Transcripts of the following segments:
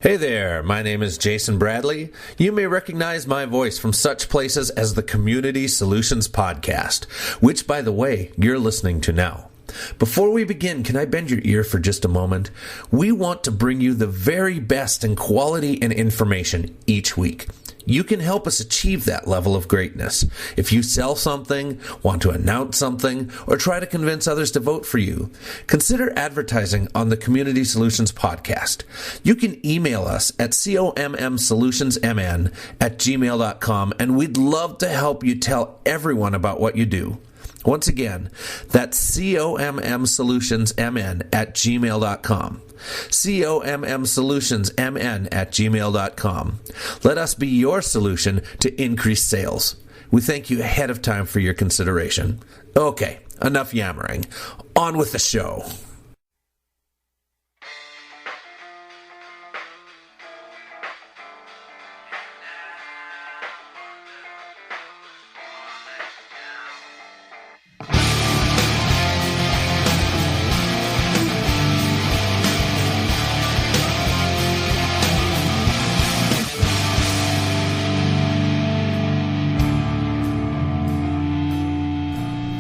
Hey there, my name is Jason Bradley. You may recognize my voice from such places as the Community Solutions Podcast, which, by the way, you're listening to now. Before we begin, can I bend your ear for just a moment? We want to bring you the very best in quality and information each week. You can help us achieve that level of greatness. If you sell something, want to announce something, or try to convince others to vote for you, consider advertising on the Community Solutions Podcast. You can email us at commsolutionsmn@gmail.com, and we'd love to help you tell everyone about what you do. Once again, that's commsolutionsmn@gmail.com. commsolutionsmn@gmail.com. Let us be your solution to increased sales. We thank you ahead of time for your consideration. Okay, enough yammering. On with the show.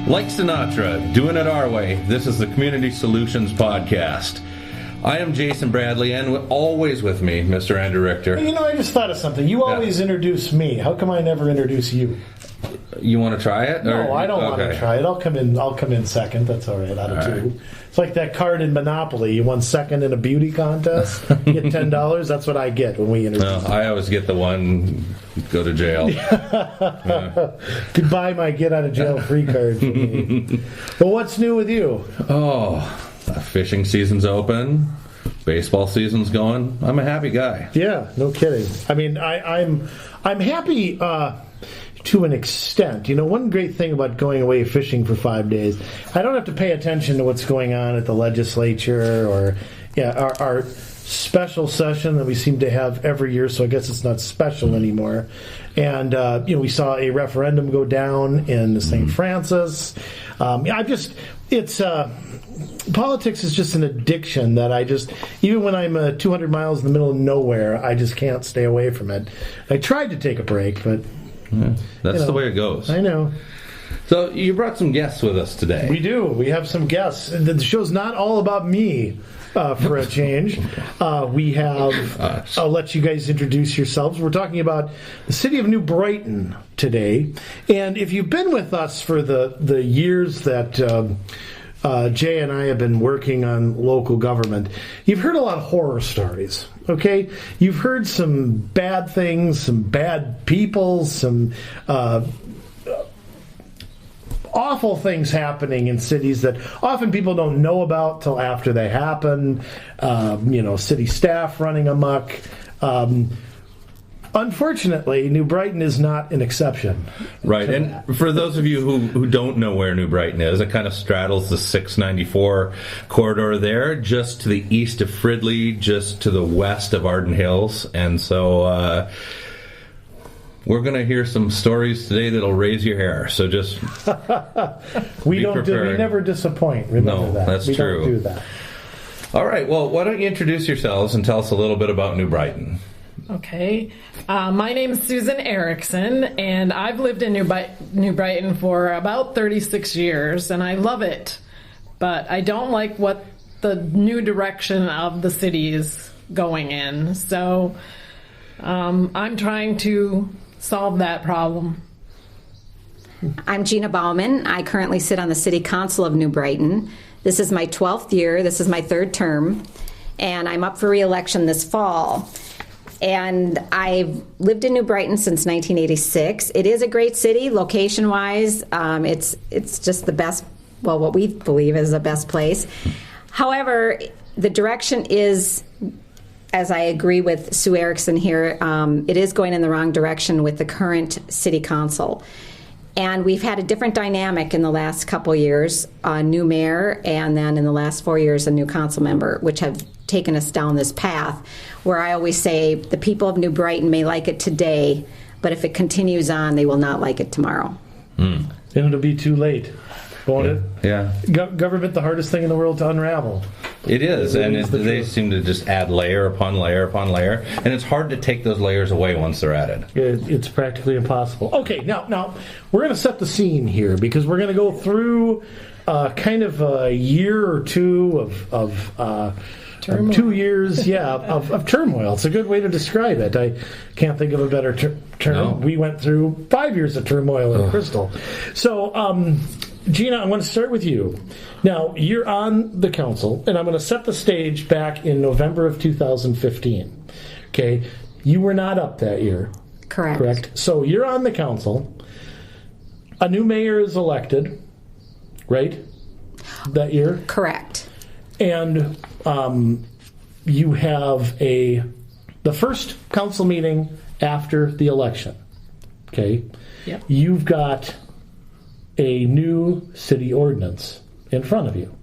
Like Sinatra, doing it our way, this is the Community Solutions Podcast. I am Jason Bradley, and always with me, Mr. Andrew Richter. You know, I just thought of something. You always introduce me. How come I never introduce you? You want to try it? No, I don't want to try it. I'll come in second. That's all right, out of two. It's like that card in Monopoly. You won second in a beauty contest, you get $10. That's what I get when we introduce. No, I always get the one, go to jail. Goodbye, my get out of jail free card for me. Well, what's new with you? Oh, fishing season's open. Baseball season's going. I'm a happy guy. Yeah, no kidding. I mean, I'm happy to an extent. You know, one great thing about going away fishing for 5 days, I don't have to pay attention to what's going on at the legislature or our special session that we seem to have every year, so I guess it's not special anymore. And, we saw a referendum go down in St. Francis. Politics is just an addiction that even when I'm 200 miles in the middle of nowhere, I just can't stay away from it. I tried to take a break, but... Yeah, that's the way it goes. I know. So you brought some guests with us today. We do. We have some guests. The show's not all about me, for a change. We have... I'll let you guys introduce yourselves. We're talking about the city of New Brighton today. And if you've been with us for the years that... Jay and I have been working on local government, you've heard a lot of horror stories, okay? You've heard some bad things, some bad people, some awful things happening in cities that often people don't know about till after they happen. City staff running amok. Unfortunately, New Brighton is not an exception. Right, and for those of you who don't know where New Brighton is, it kind of straddles the 694 corridor there, just to the east of Fridley, just to the west of Arden Hills. And so we're going to hear some stories today that'll raise your hair. So just we never disappoint. Remember that. That's true. We don't do that. All right, well, why don't you introduce yourselves and tell us a little bit about New Brighton? Okay. My name is Susan Erickson, and I've lived in New Brighton for about 36 years, and I love it. But I don't like what the new direction of the city is going in. So I'm trying to solve that problem. I'm Gina Bauman. I currently sit on the City Council of New Brighton. This is my 12th year. This is my third term, and I'm up for re-election this fall. And I've lived in New Brighton since 1986. It is a great city, location-wise. It's just the best, well, what we believe is the best place. However, the direction is, as I agree with Sue Erickson here, it is going in the wrong direction with the current city council. And we've had a different dynamic in the last couple years, a new mayor, and then in the last 4 years, a new council member, which have taken us down this path where I always say the people of New Brighton may like it today, but if it continues on, they will not like it tomorrow. And it'll be too late, won't it? Yeah. Government, the hardest thing in the world to unravel. It is, and they seem to just add layer upon layer upon layer, and it's hard to take those layers away once they're added. It's practically impossible. Okay, now we're going to set the scene here because we're going to go through kind of a year or two of 2 years, of turmoil. It's a good way to describe it. I can't think of a better term. No. We went through 5 years of turmoil in Crystal. So, Gina, I want to start with you. Now, you're on the council, and I'm going to set the stage back in November of 2015. Okay? You were not up that year. Correct. So you're on the council. A new mayor is elected, right? That year? Correct. And you have the first council meeting after the election. Okay? Yep. You've got a new city ordinance in front of you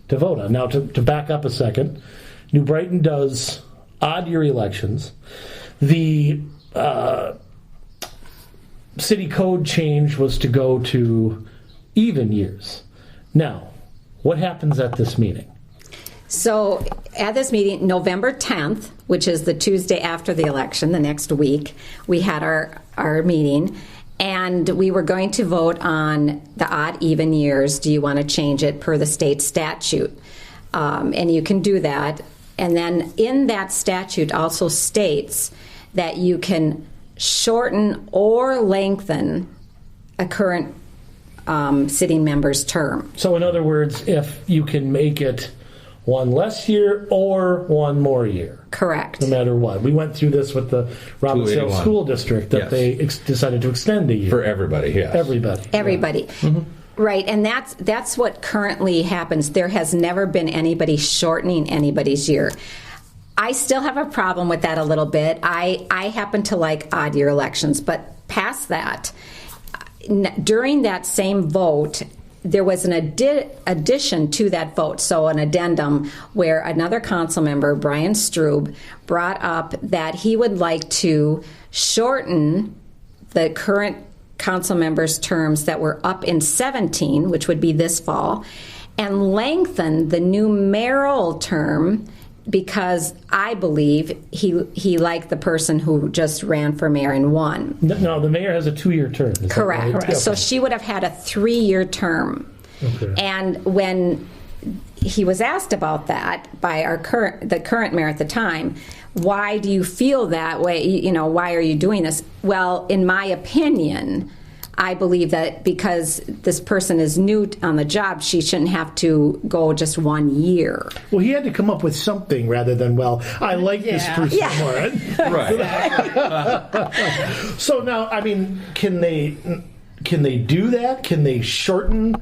to vote on. Now, to back up a second, New Brighton does odd-year elections. The city code change was to go to even years. Now, what happens at this meeting? So at this meeting, November 10th, which is the Tuesday after the election, the next week, we had our meeting, and we were going to vote on the odd even years. Do you want to change it per the state statute? And you can do that. And then in that statute also states that you can shorten or lengthen a current sitting member's term. So in other words, if you can make it one less year or one more year. Correct. No matter what. We went through this with the Robbinsdale 281. School District that Yes. they decided to extend a year. For everybody, yes. Everybody. Right, and that's what currently happens. There has never been anybody shortening anybody's year. I still have a problem with that a little bit. I happen to like odd year elections, but past that, during that same vote, there was an addition to that vote, so an addendum where another council member, Brian Strube, brought up that he would like to shorten the current council members' terms that were up in 17, which would be this fall, and lengthen the new mayoral term because I believe he liked the person who just ran for mayor and won. No, the mayor has a 2-year term. Is that Correct. right? So Okay. she would have had a 3-year term. Okay. And when he was asked about that by the current mayor at the time, why do you feel that way? You know, why are you doing this? Well, in my opinion, I believe that because this person is new on the job, she shouldn't have to go just 1 year. Well, he had to come up with something rather than, well, I like this person more. Right. So now, I mean, can they do that? Can they shorten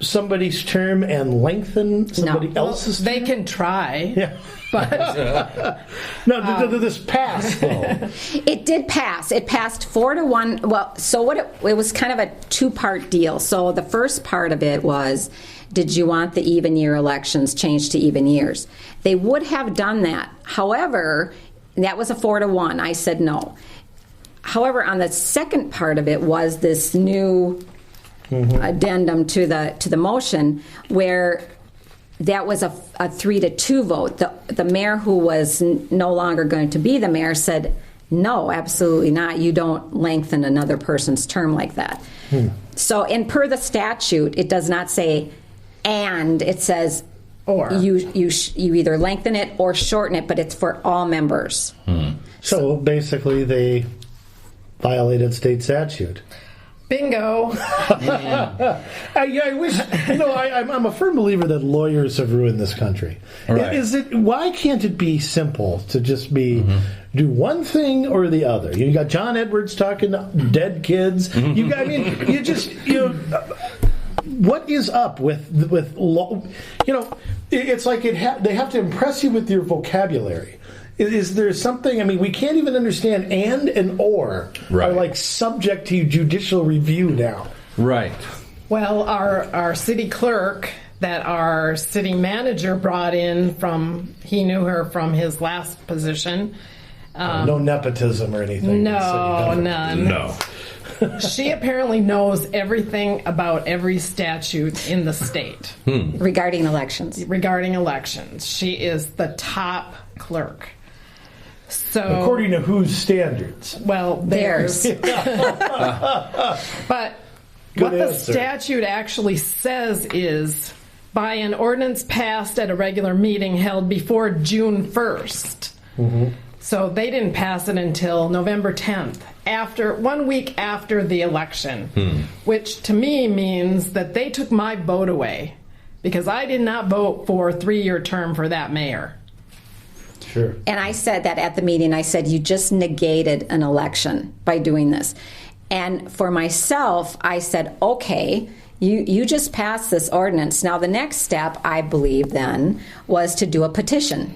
somebody's term and lengthen somebody else's term? They can try. Yeah. But No, did this pass, though? It did pass. It passed 4-1. Well, so it was kind of a 2-part deal. So the first part of it was, did you want the even year elections changed to even years? They would have done that. However, that was a 4-1. I said no. However, on the second part of it was this new addendum to the motion where that was a 3-2 vote. The mayor who was no longer going to be the mayor said, no, absolutely not. You don't lengthen another person's term like that. So, and per the statute, it does not say and, it says Or. you either lengthen it or shorten it, but it's for all members. So basically, they violated state statute. bingo. I wish, I'm a firm believer that lawyers have ruined this country. Right. Why can't it be simple to just be do one thing or the other? You got John Edwards talking to dead kids. You got, what is up with law? It's like they have to impress you with your vocabulary. Is there something? I mean, we can't even understand and or Right. are like subject to judicial review now. Right. Well, our city clerk that our city manager brought in he knew her from his last position. No nepotism or anything. No, none. No. She apparently knows everything about every statute in the state Regarding elections. regarding elections. She is the top clerk. So, According to whose standards? well, theirs. Theirs. But Good what the answer. statute actually says is by an ordinance passed at a regular meeting held before June 1st. So they didn't pass it until November 10th, after 1 week after the election, which to me means that they took my vote away because I did not vote for a 3-year term for that mayor. Sure. And I said that at the meeting. I said, you just negated an election by doing this. And for myself, I said, okay, you just passed this ordinance. Now, the next step, I believe then, was to do a petition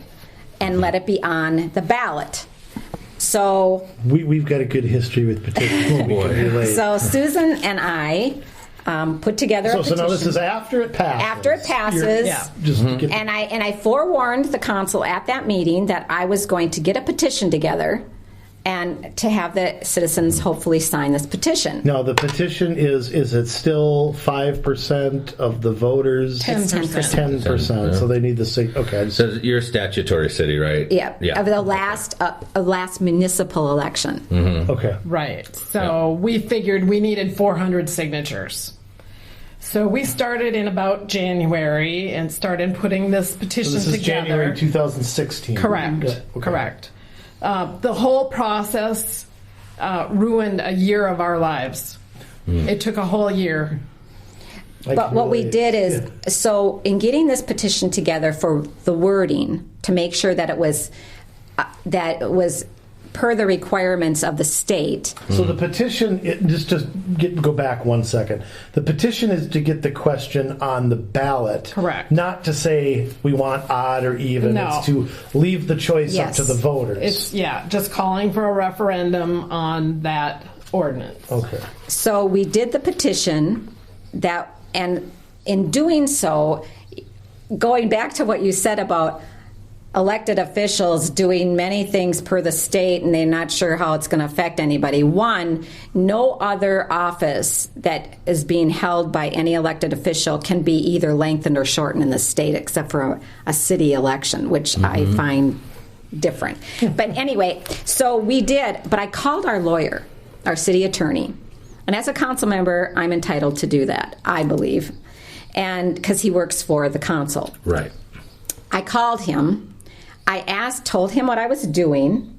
and let it be on the ballot. So, We've got a good history with petitions. We can relate. so Susan and I put together a So petition. now this is after it passes. After it passes. You're- Yeah. Just get, And I forewarned the council at that meeting that I was going to get a petition together and to have the citizens hopefully sign this petition. now the petition is it still 5% of the voters? 10%. 10%. So they need the okay. So you're a statutory city, right? Yeah, Yeah. of the last municipal election. Okay. Right. So we figured we needed 400 signatures. So we started in about January and started putting this petition So this is together. January 2016. Correct. Yeah, okay. Correct. The whole process ruined a year of our lives. It took a whole year. I But can what we relate. did is, Yeah. so in getting this petition together for the wording to make sure that it was per the requirements of the state. So the petition, go back 1 second. The petition is to get the question on the ballot. Correct. Not to say we want odd or even. No. It's to leave the choice up Yes. to the voters. It's, just calling for a referendum on that ordinance. okay. So we did the petition and in doing so, going back to what you said about elected officials doing many things per the state and they're not sure how it's going to affect anybody. One, no other office that is being held by any elected official can be either lengthened or shortened in the state except for a city election, which I find different. But anyway, so we did, but I called our lawyer, our city attorney. And as a council member, I'm entitled to do that, I believe, and because he works for the council. Right. I called him. I told him what I was doing,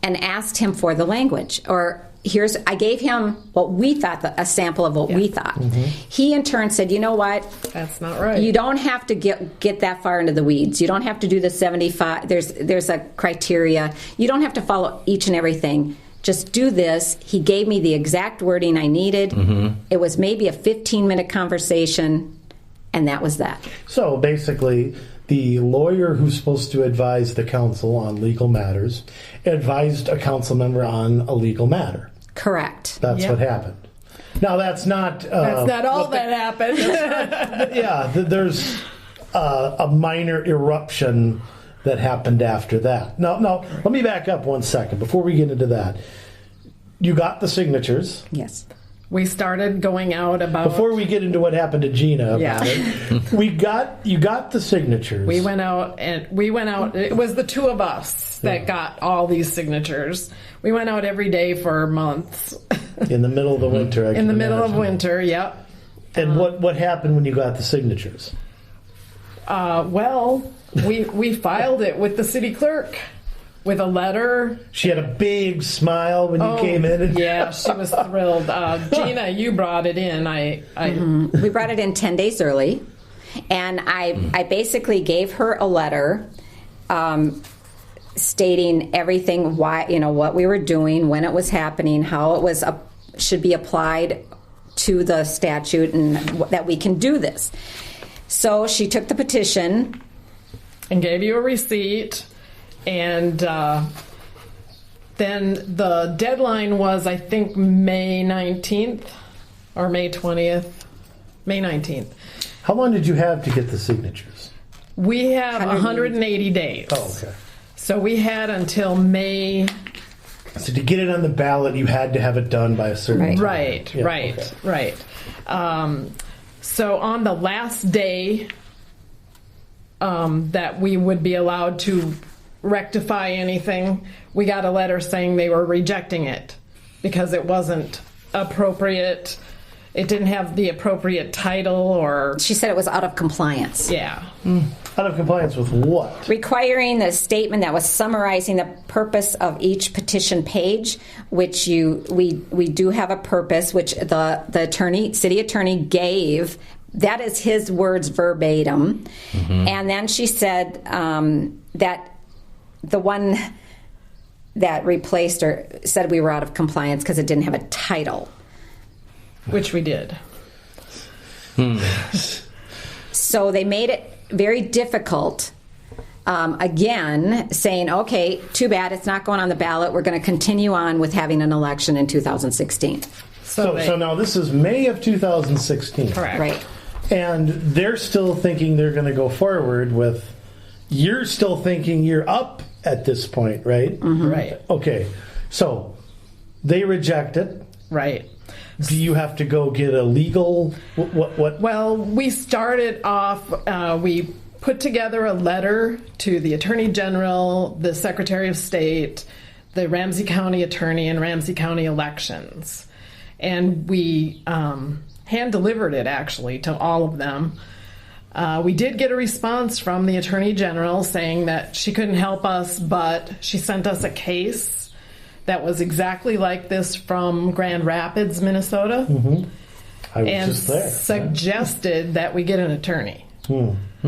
and asked him for the language. I gave him what we thought, a sample of what we thought. He in turn said, "You know what? That's not right. You don't have to get that far into the weeds. You don't have to do the 75. There's a criteria. You don't have to follow each and everything. Just do this." He gave me the exact wording I needed. It was maybe a 15-minute conversation, and that was that. So basically, the lawyer who's supposed to advise the council on legal matters advised a council member on a legal matter. Correct. That's Yep. what happened. Now, that's not... That's not all that happened. There's a minor eruption that happened after that. No, let me back up 1 second before we get into that. You got the signatures. Yes. We started going out about... Before we get into what happened to Gina about Yeah. it, you got the signatures. We went out. It was the two of us that got all these signatures. We went out every day for months. in the middle of the winter. In the middle of winter, yep. And what happened when you got the signatures? Well, we filed it with the city clerk with a letter. She had a big smile when you came in. And Yeah, she was thrilled. Gina, you brought it in. We brought it in 10 days early, and I basically gave her a letter stating everything, what we were doing, when it was happening, how it was should be applied to the statute, and that we can do this. So she took the petition. and gave you a receipt. And then the deadline was, I think, May 19th or May 20th. May 19th. How long did you have to get the signatures? We have 180 days. Oh, okay. So we had until May So to get it on the ballot, you had to have it done by a certain time. Right, Yeah, right, okay. right. So on the last day that we would be allowed to rectify anything, we got a letter saying they were rejecting it because it wasn't appropriate. It didn't have the appropriate title or... She said it was out of compliance. Yeah. Out of compliance with what? Requiring the statement that was summarizing the purpose of each petition page, which we do have a purpose, which the city attorney gave. That is his words verbatim. Mm-hmm. And then she said that the one that replaced her said we were out of compliance because it didn't have a title. Which we did. So they made it very difficult, again, saying, okay, too bad, it's not going on the ballot. We're going to continue on with having an election in 2016. So now this is May of 2016. Correct. Right. And they're still thinking they're going to go forward with, you're still thinking you're up at this point, right? Mm-hmm. Right. Okay. So they reject it. Right. Do you have to go get a legal, what? Well, we started off, we put together a letter to the Attorney General, the Secretary of State, the Ramsey County Attorney, and Ramsey County Elections. And we hand-delivered it, actually, to all of them. We did get a response from the Attorney General saying that she couldn't help us, but she sent us a case that was exactly like this from Grand Rapids, Minnesota, I was and just there. suggested that we get an attorney.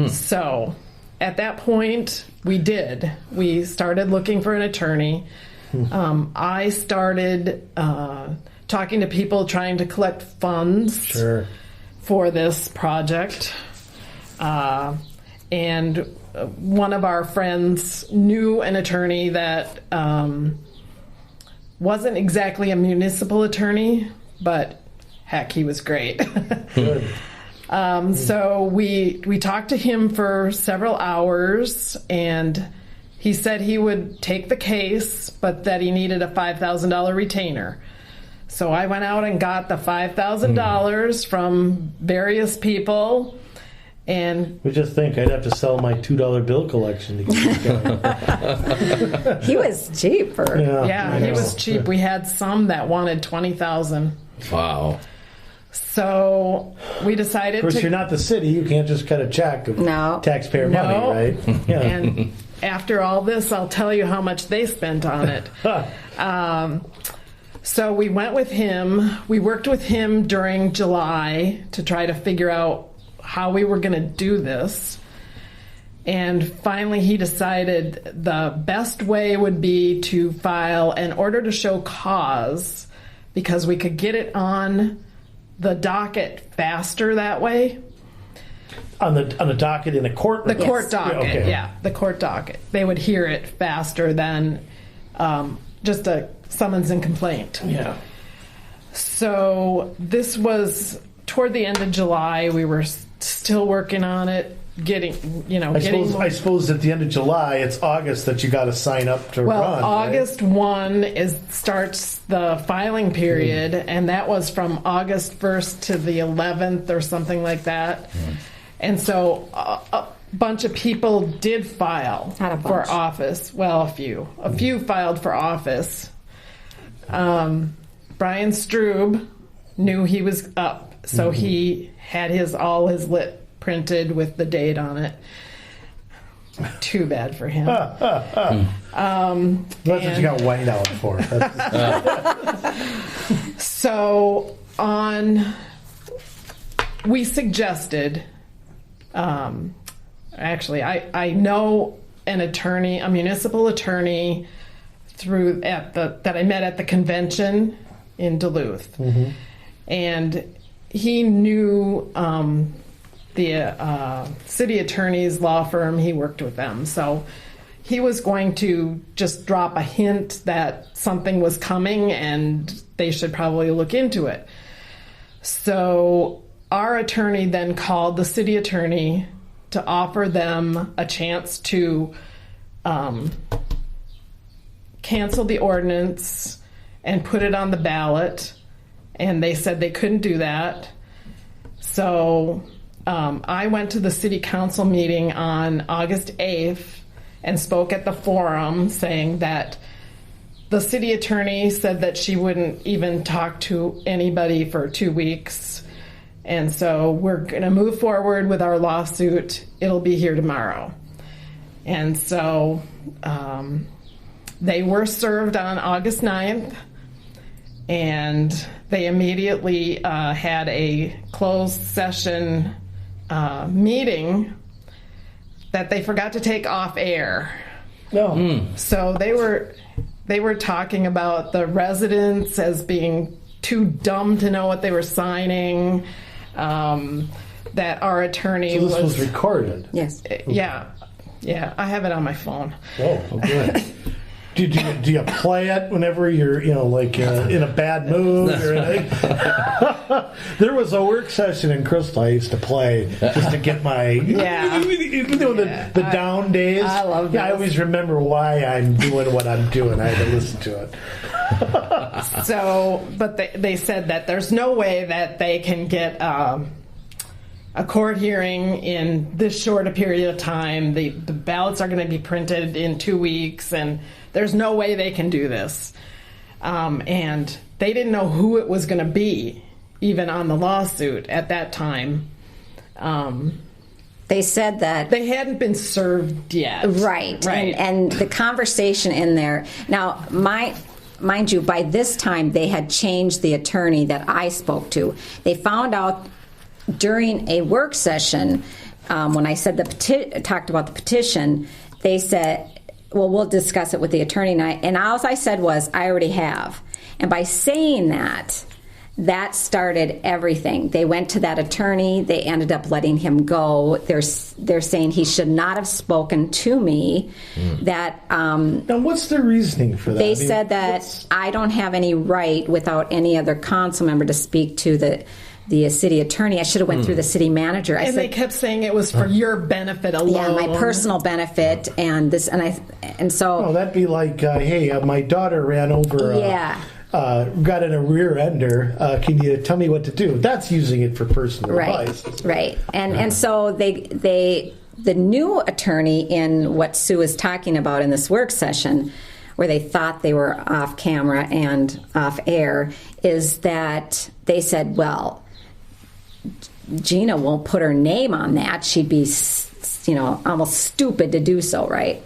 So at that point, we did. We started looking for an attorney. I started talking to people trying to collect funds for this project. And one of our friends knew an attorney that wasn't exactly a municipal attorney, but heck, he was great. Good. So we talked to him for several hours, and he said he would take the case, but that he needed a $5,000 retainer. So I went out and got the $5,000 from various people. And we just think I'd have to sell my $2 bill collection to get this going. He was cheap. Yeah, he was cheap. We had some that wanted $20,000. Wow. So we decided Of course, you're not the city. You can't just cut a check of taxpayer money, right? Yeah. And after all this, I'll tell you how much they spent on it. So we went with him. We worked with him during July to try to figure out how we were going to do this. And finally he decided the best way would be to file an order to show cause, because we could get it on the docket faster that way. On the docket in a court? The court docket, okay. yeah, the court docket. They would hear it faster than just a summons and complaint. Yeah. So this was toward the end of July. We were still working on it, I suppose at the end of July, it's August that you got to sign up to run. Well, August 1 starts the filing period, and that was from August 1st to the 11th or something like that. And so a bunch of people did file for office. Well, a few filed for office. Brian Strube knew he was up, so he had all his lit printed with the date on it. Too bad for him. That's what you got white out for. So we suggested, actually, I know an attorney, a municipal attorney, that I met at the convention in Duluth, and he knew the city attorney's law firm. He worked with them, so he was going to just drop a hint that something was coming and they should probably look into it. So our attorney then called the city attorney to offer them a chance to cancel the ordinance and put it on the ballot, and they said they couldn't do that. So I went to the city council meeting on August 8th and spoke at the forum saying that the city attorney said that she wouldn't even talk to anybody for 2 weeks. And so we're going to move forward with our lawsuit. It'll be here tomorrow. And so they were served on August 9th, and they immediately had a closed session meeting that they forgot to take off air. No. So they were talking about the residents as being too dumb to know what they were signing. That our attorney So this was recorded. Yes. Yeah, I have it on my phone. Oh, good. Do you play it whenever you're, in a bad mood or anything? There was a work session in Crystal I used to play just to get my, the down days. I love I always remember why I'm doing what I'm doing. I had to listen to it. So, but they said that there's no way that they can get a court hearing in this short a period of time. The ballots are going to be printed in 2 weeks, and there's no way they can do this. And they didn't know who it was going to be, even on the lawsuit at that time. They said that They hadn't been served yet. Right. And the conversation in there. Now, mind you, by this time they had changed the attorney that I spoke to. They found out during a work session when I said talked about the petition. They said, "Well, we'll discuss it with the attorney." And all I said was, "I already have." And by saying that, that started everything. They went to that attorney. They ended up letting him go. They're saying he should not have spoken to me. That Now, what's the reasoning for that? they said that I don't have any right without any other council member to speak to the city attorney. I should have went through the city manager. And they kept saying it was for your benefit alone. Yeah, my personal benefit and this and so. Oh, that'd be like, hey, my daughter ran over. Got in a rear ender. Can you tell me what to do? That's using it for personal advice. Right. And so the new attorney in what Sue is talking about in this work session, where they thought they were off camera and off air, is that they said, well, Gina won't put her name on that. She'd be, almost stupid to do so, right?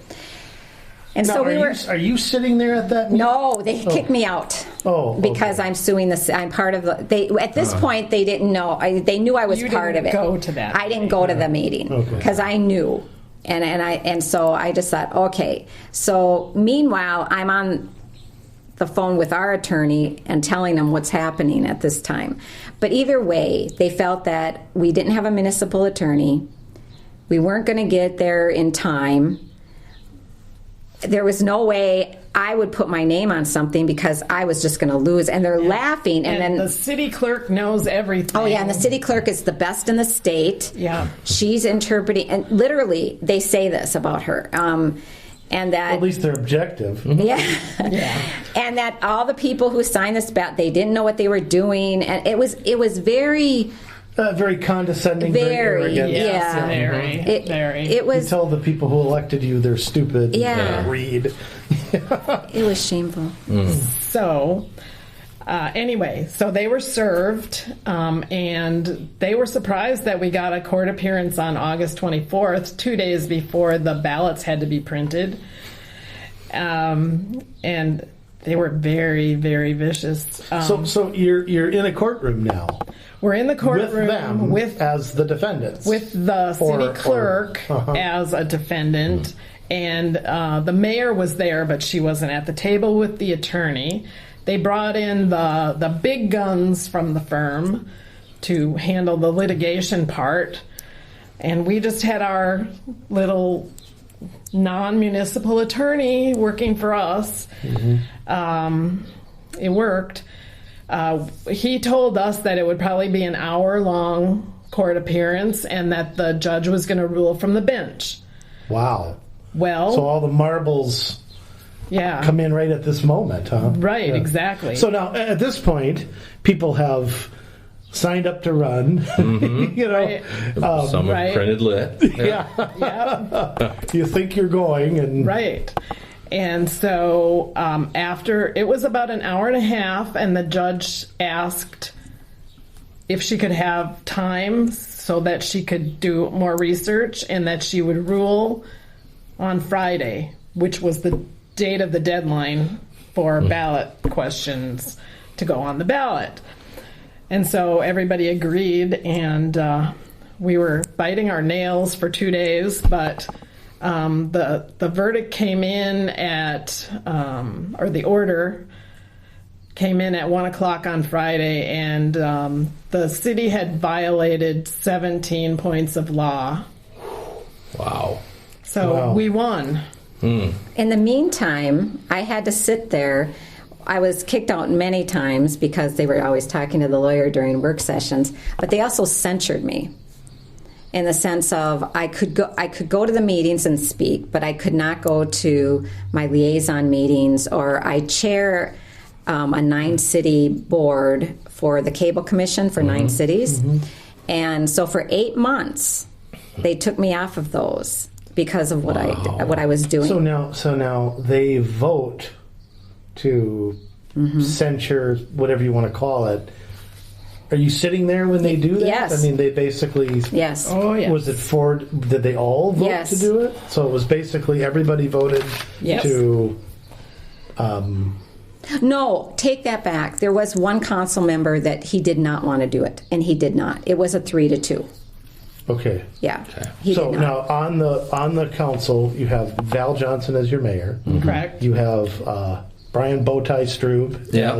And now, so are you sitting there at that meeting? No, they kicked me out. Oh, okay. Because I'm suing this. I'm part of the. At this point, they didn't know. They knew I was part of it. Go to that. I didn't go to the meeting because I knew, and so I just thought, okay. So meanwhile, I'm on the phone with our attorney and telling them what's happening at this time. But either way, they felt that we didn't have a municipal attorney. We weren't going to get there in time. There was no way I would put my name on something because I was just going to lose. And they're laughing. And then the city clerk knows everything. Oh, yeah. And the city clerk is the best in the state. Yeah. She's interpreting. And literally, they say this about her. And that. At least they're objective. Yeah. And that all the people who signed this bet, they didn't know what they were doing. And it was very. Very condescending, very arrogant. Yeah. Very. It was. You tell the people who elected you they're stupid. Yeah. Read. It was shameful. So, anyway, so they were served, and they were surprised that we got a court appearance on August 24th, 2 days before the ballots had to be printed. And they were very, very vicious. So you're in a courtroom now. We're in the with courtroom them as the defendants, with the city clerk as a defendant, and the mayor was there, but she wasn't at the table with the attorney. They brought in the big guns from the firm to handle the litigation part, and we just had our little non-municipal attorney working for us. It worked. He told us that it would probably be an hour-long court appearance and that the judge was going to rule from the bench. Wow. Well, so all the marbles Yeah. come in right at this moment, huh? Right, Yeah. exactly. So now, at this point, people have signed up to run. You know, Right. Some right. have printed lit. yeah. Yeah. You think you're going, and Right. And so after, it was about an hour and a half, and the judge asked if she could have time so that she could do more research and that she would rule on Friday, which was the date of the deadline for ballot questions to go on the ballot. And so everybody agreed, and we were biting our nails for 2 days, but the verdict came in at, or the order came in at 1 o'clock on Friday, and the city had violated 17 points of law. Wow. So Wow. we won. In the meantime, I had to sit there. I was kicked out many times because they were always talking to the lawyer during work sessions, but they also censured me in the sense of I could go to the meetings and speak, but I could not go to my liaison meetings, or I chair a 9-city board for the cable commission for 9 cities. And so for 8 months, they took me off of those because of what I was doing. so now they vote to censure whatever you want to call it. Are you sitting there when they do that? Yes. I mean, they basically. Yes. Oh, yes. Was it for? Did they all vote Yes. to do it? So it was basically everybody voted Yes. to. No, take that back. There was one council member that he did not want to do it, and he did not. It was a 3-2. Okay. Yeah. He So did not. now on the council, you have Val Johnson as your mayor. Correct. You have Brian Bowtie Strube Yeah.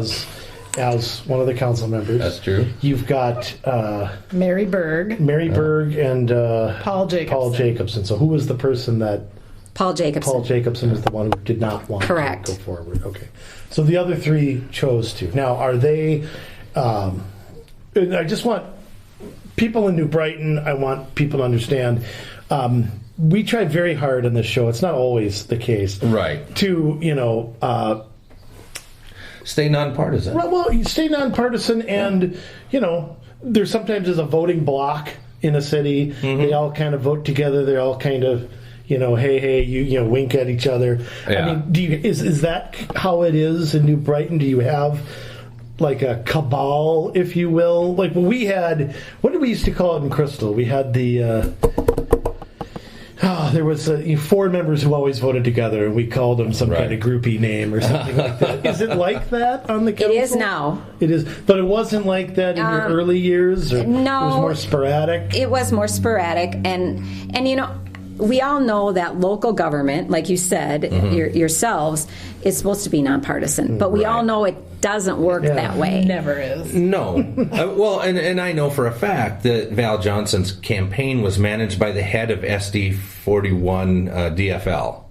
as one of the council members. That's true. You've got Mary Berg, Mary Berg and Paul Jacobson. Paul Jacobson. So who was the person that Paul Jacobson. Paul Jacobson was the one who did not want Correct. to go forward? Okay. So the other 3 chose to. Now, are they? And I just want people in New Brighton. I want people to understand. We try very hard on this show. It's not always the case, Right. to Stay nonpartisan. well, you stay nonpartisan, and there sometimes is a voting block in a city. They all kind of vote together. They're all kind of, hey, you wink at each other. Yeah. I mean, is that how it is in New Brighton? Do you have like a cabal, if you will? Like when we had, what did we used to call it in Crystal? We had the. There was 4 members who always voted together, and we called them some kind of groupie name or something like that. Is it like that on the council? It is now. It is, but it wasn't like that in your early years. Or no. It was more sporadic. It was more sporadic, and we all know that local government, like you said yourselves, is supposed to be nonpartisan, but we all know it doesn't work that way. Never is. No. Well, and I know for a fact that Val Johnson's campaign was managed by the head of SD 41 DFL.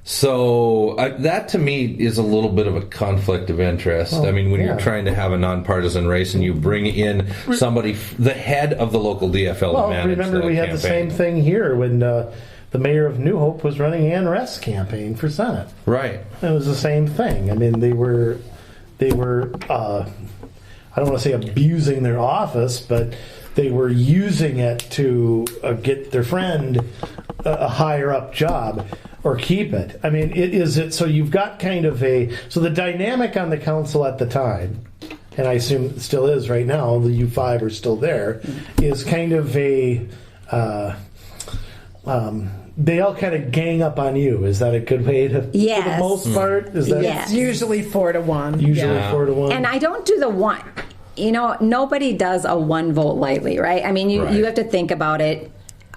So that to me is a little bit of a conflict of interest. I mean, when you're trying to have a nonpartisan race and you bring in somebody, the head of the local DFL to manage remember the we had campaign. the same thing here when the mayor of New Hope was running Ann Rest's campaign for Senate. Right. It was the same thing. I mean, they were I don't want to say abusing their office, but they were using it to get their friend a higher up job or keep it. I mean, so you've got kind of so the dynamic on the council at the time, and I assume it still is right now, the U5 are still there, is kind of they all kind of gang up on you. Is that a good way to, Yes. for the most part? Is that Yes. Usually 4-1. usually Yeah. 4-1? And I don't do the one. Nobody does a one vote lightly, right? I mean, you have to think about it.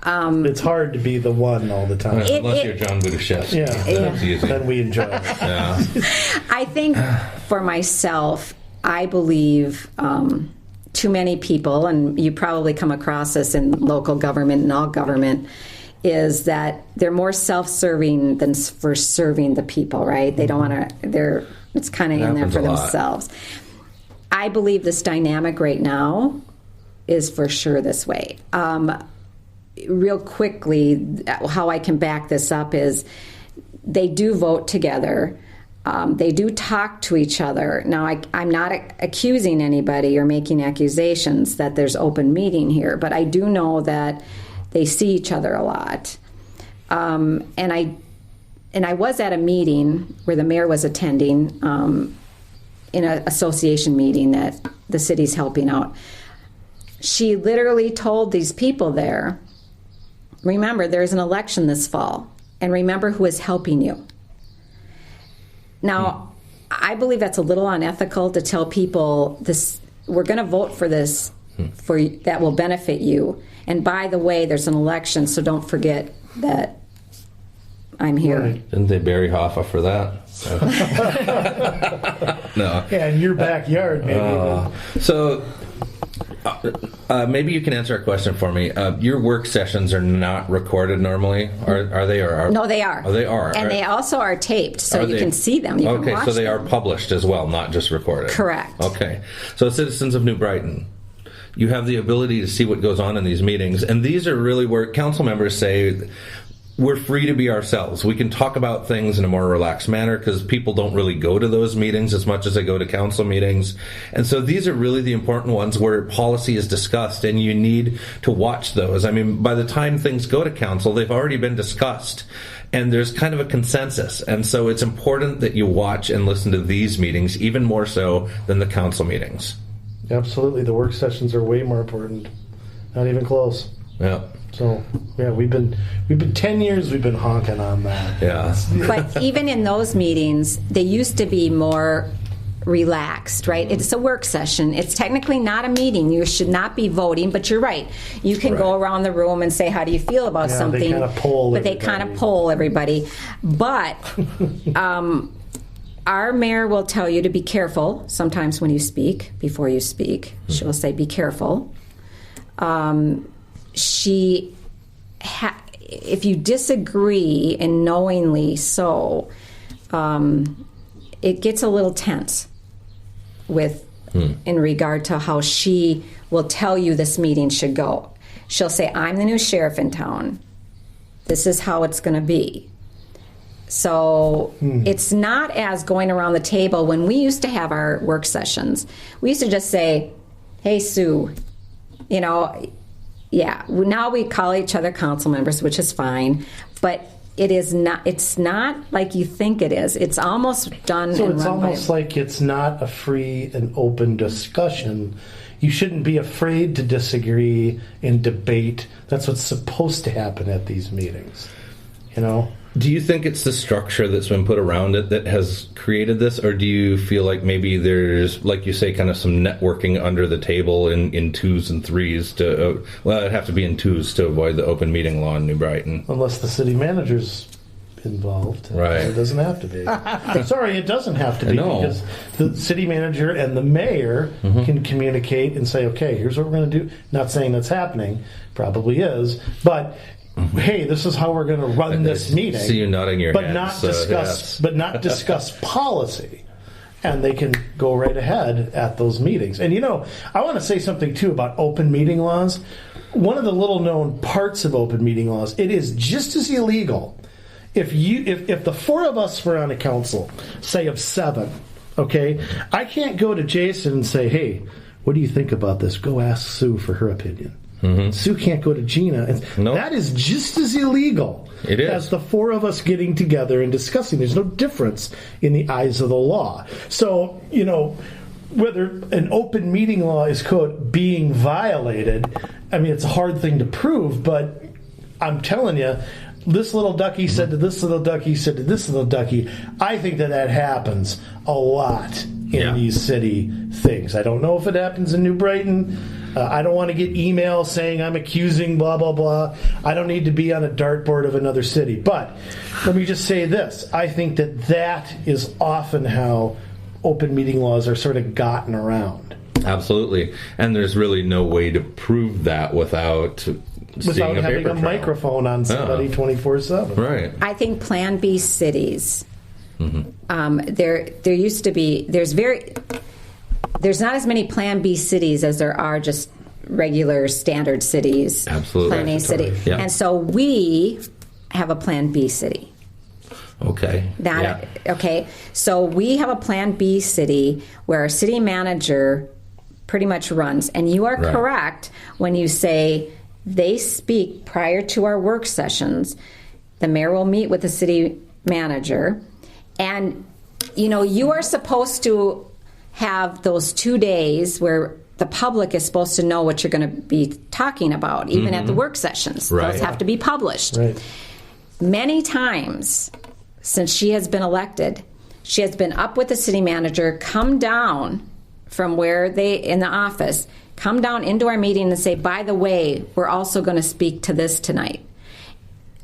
It's hard to be the one all the time. Unless you're John Budashevsky. Yeah. That's easy. Then we enjoy it. Yeah. I think for myself, I believe too many people, and you probably come across this in local government and all government, is that they're more self-serving than for serving the people, right? They don't want to, it's kind of in there happens for a lot. themselves. I believe this dynamic right now is for sure this way. Real quickly, how I can back this up is they do vote together. They do talk to each other. Now, I'm not accusing anybody or making accusations that there's open meeting here, but I do know that they see each other a lot. And I was at a meeting where the mayor was attending in an association meeting that the city's helping out. She literally told these people there, remember, there's an election this fall, and remember who is helping you. Now, I believe that's a little unethical to tell people this. We're going to vote for this that will benefit you. And by the way, there's an election, so don't forget that I'm here. Right. Didn't they bury Hoffa for that? No. Yeah, in your backyard, maybe. Maybe you can answer a question for me. Your work sessions are not recorded normally, are they? No, they are. Oh, they are. And they also are taped, so you can see them. You can watch so they them. are published as well, not just recorded. Correct. Okay. So, citizens of New Brighton, you have the ability to see what goes on in these meetings, and these are really where council members say, we're free to be ourselves. We can talk about things in a more relaxed manner because people don't really go to those meetings as much as they go to council meetings. And so these are really the important ones where policy is discussed, and you need to watch those. I mean, by the time things go to council, they've already been discussed, and there's kind of a consensus. And so it's important that you watch and listen to these meetings, even more so than the council meetings. Absolutely. The work sessions are way more important. Not even close. Yeah. So, yeah, we've been 10 years we've been honking on that. Yeah. But even in those meetings, they used to be more relaxed, right? It's a work session. It's technically not a meeting. You should not be voting, but you're right. You can go around the room and say, how do you feel about something? They kind of poll but they kind of poll everybody. But our mayor will tell you to be careful sometimes when you speak, before you speak. She will say, be careful. If you disagree, and knowingly so, it gets a little tense in regard to how she will tell you this meeting should go. She'll say, I'm the new sheriff in town. This is how it's going to be. So it's not as going around the table. When we used to have our work sessions, we used to just say, hey, Sue, yeah, now we call each other council members, which is fine, but it's not like you think it is. It's almost done. So it's almost like it's not a free and open discussion. You shouldn't be afraid to disagree and debate. That's what's supposed to happen at these meetings. Do you think it's the structure that's been put around it that has created this, or do you feel like maybe there's, like you say, kind of some networking under the table in twos and threes to, it'd have to be in twos to avoid the open meeting law in New Brighton? Unless the city manager's involved. Right. It doesn't have to be. Sorry, it doesn't have to be, because the city manager and the mayor can communicate and say, okay, here's what we're going to do. Not saying that's happening, probably is, but hey, this is how we're going to run this meeting. See you nodding your but head. Not discuss policy. And they can go right ahead at those meetings. And I want to say something too about open meeting laws. One of the little known parts of open meeting laws, it is just as illegal if the four of us were on a council, say of 7, okay, I can't go to Jason and say, hey, what do you think about this? Go ask Sue for her opinion. Sue can't go to Gina. Nope. That is just as illegal as the four of us getting together and discussing. There's no difference in the eyes of the law. So, whether an open meeting law is, quote, being violated, I mean, it's a hard thing to prove, but I'm telling you, this little ducky said to this little ducky said to this little ducky. I think that happens a lot in these city things. I don't know if it happens in New Brighton. I don't want to get emails saying I'm accusing blah, blah, blah. I don't need to be on a dartboard of another city. But let me just say this. I think that is often how open meeting laws are sort of gotten around. Absolutely. And there's really no way to prove that without having a microphone on somebody 24/7. Right. I think Plan B cities, there used to be, there's not as many Plan B cities as there are just regular standard cities. Absolutely. Plan A city. Yeah. And so we have a Plan B city. Okay. Okay. So we have a Plan B city where our city manager pretty much runs. And you are correct when you say they speak prior to our work sessions. The mayor will meet with the city manager. And, you are supposed to have those 2 days where the public is supposed to know what you're going to be talking about, even at the work sessions. Those have to be published. Right. Many times since she has been elected, she has been up with the city manager, come down from where they, in the office, come down into our meeting and say, by the way, we're also going to speak to this tonight.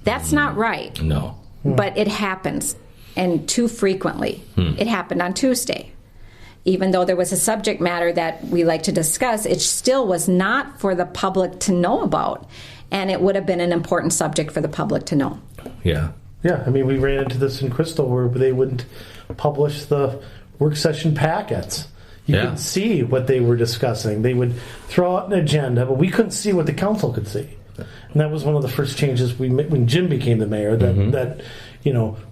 That's not right. No. But it happens, and too frequently. It happened on Tuesday. Even though there was a subject matter that we like to discuss, it still was not for the public to know about. And it would have been an important subject for the public to know. Yeah. Yeah, I mean, we ran into this in Crystal where they wouldn't publish the work session packets. You could see what they were discussing. They would throw out an agenda, but we couldn't see what the council could see. And that was one of the first changes we made when Jim became the mayor, that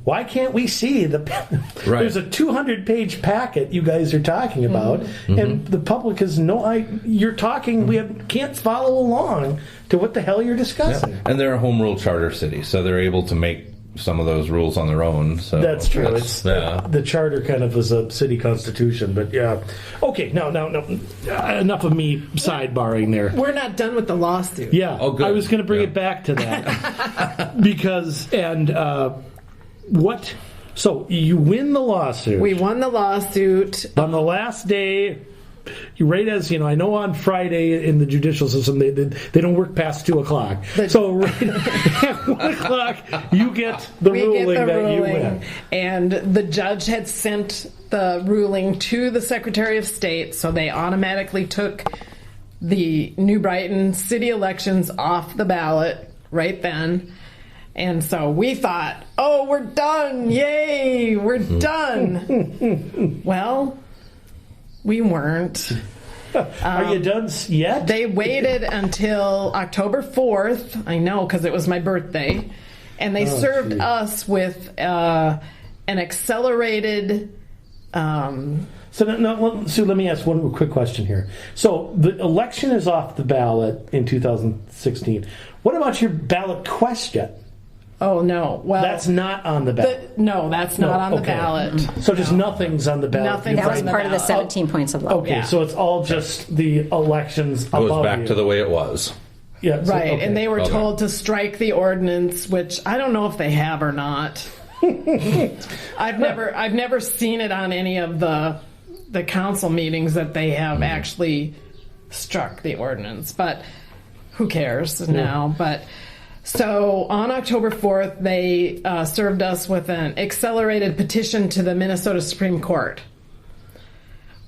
why can't we see there's a 200-page packet you guys are talking about, and the public has you're talking, can't follow along to what the hell you're discussing. Yeah. And they're a home rule charter city, so they're able to make some of those rules on their own. So that's true. The charter kind of was a city constitution, but yeah. Okay, no. Enough of me sidebarring there. We're not done with the lawsuit. Yeah. Oh, good. I was going to bring it back to that because what? So you win the lawsuit. We won the lawsuit on the last day. Right as I know on Friday in the judicial system they don't work past 2:00. So right at 1:00 you get the ruling that you win. And the judge had sent the ruling to the Secretary of State, so they automatically took the New Brighton city elections off the ballot right then. And so we thought, we're done! Yay! We're done! Well, we weren't. Are you done yet? They waited until October 4th. I know, because it was my birthday. And they served us with an accelerated... Sue, let me ask one quick question here. So the election is off the ballot in 2016. What about your ballot question? Oh, no. Well, that's not on the ballot. That's not on the ballot. So just nothing's on the ballot. That was part of the 17 points of law. Okay, so it's all just the elections above you. Goes back to the way it was. Yeah, right, and they were told to strike the ordinance, which I don't know if they have or not. I've never seen it on any of the council meetings that they have actually struck the ordinance, but who cares now? But so on October 4th, they served us with an accelerated petition to the Minnesota Supreme Court.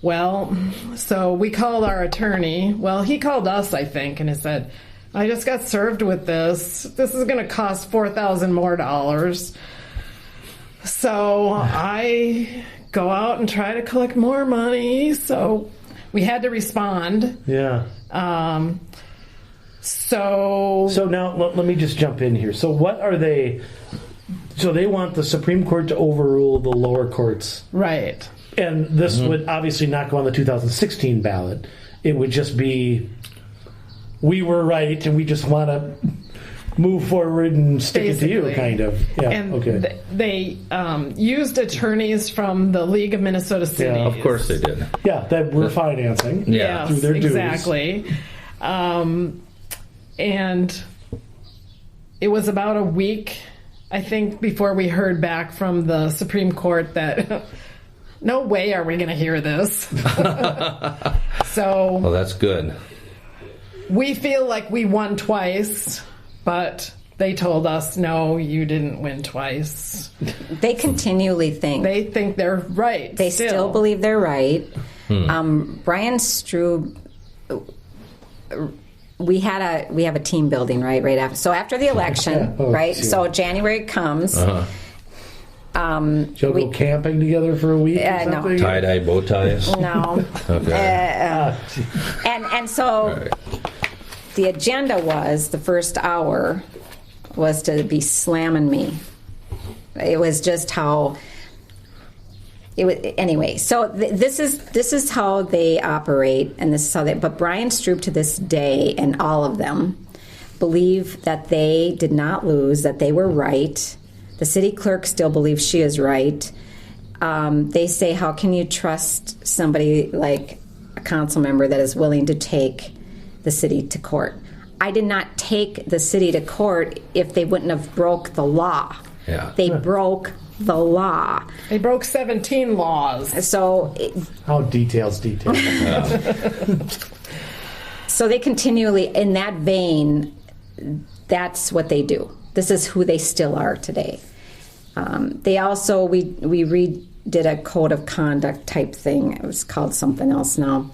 Well, so we called our attorney. Well, he called us, I think, and he said, I just got served with this. This is going to cost $4,000 more. So I go out and try to collect more money. So we had to respond. Yeah. So now let me just jump in here. So what are they? So they want the Supreme Court to overrule the lower courts, right? And this would obviously not go on the 2016 ballot. It would just be, we were right, and we just want to move forward and stick it to you, kind of. Yeah. And they used attorneys from the League of Minnesota Cities. Yeah, of course they did. Yeah, that we're financing. Yeah, through their dues. Exactly. And it was about a week, I think, before we heard back from the Supreme Court that no way are we going to hear this. So, well, that's good. We feel like we won twice, but they told us, no, you didn't win twice. They continually think. They think they're right. They still believe they're right. Brian Strube... We have a team building right after. So after the election, right? Geez. So January comes. Y'all go camping together for a week? Or something? No. Tie-dye bow ties? No. Okay. And so the agenda was, the first hour was to be slamming me. It was just how it was. Anyway, so this is how they operate, and this is how they. But Brian Stroop to this day, and all of them, believe that they did not lose, that they were right. The city clerk still believes she is right. They say, how can you trust somebody like a council member that is willing to take the city to court? I did not take the city to court if they wouldn't have broke the law. Yeah. They broke the law. They broke 17 laws. So, How details. so they continually, in that vein, that's what they do. This is who they still are today. They also, we redid a code of conduct type thing. It was called something else now.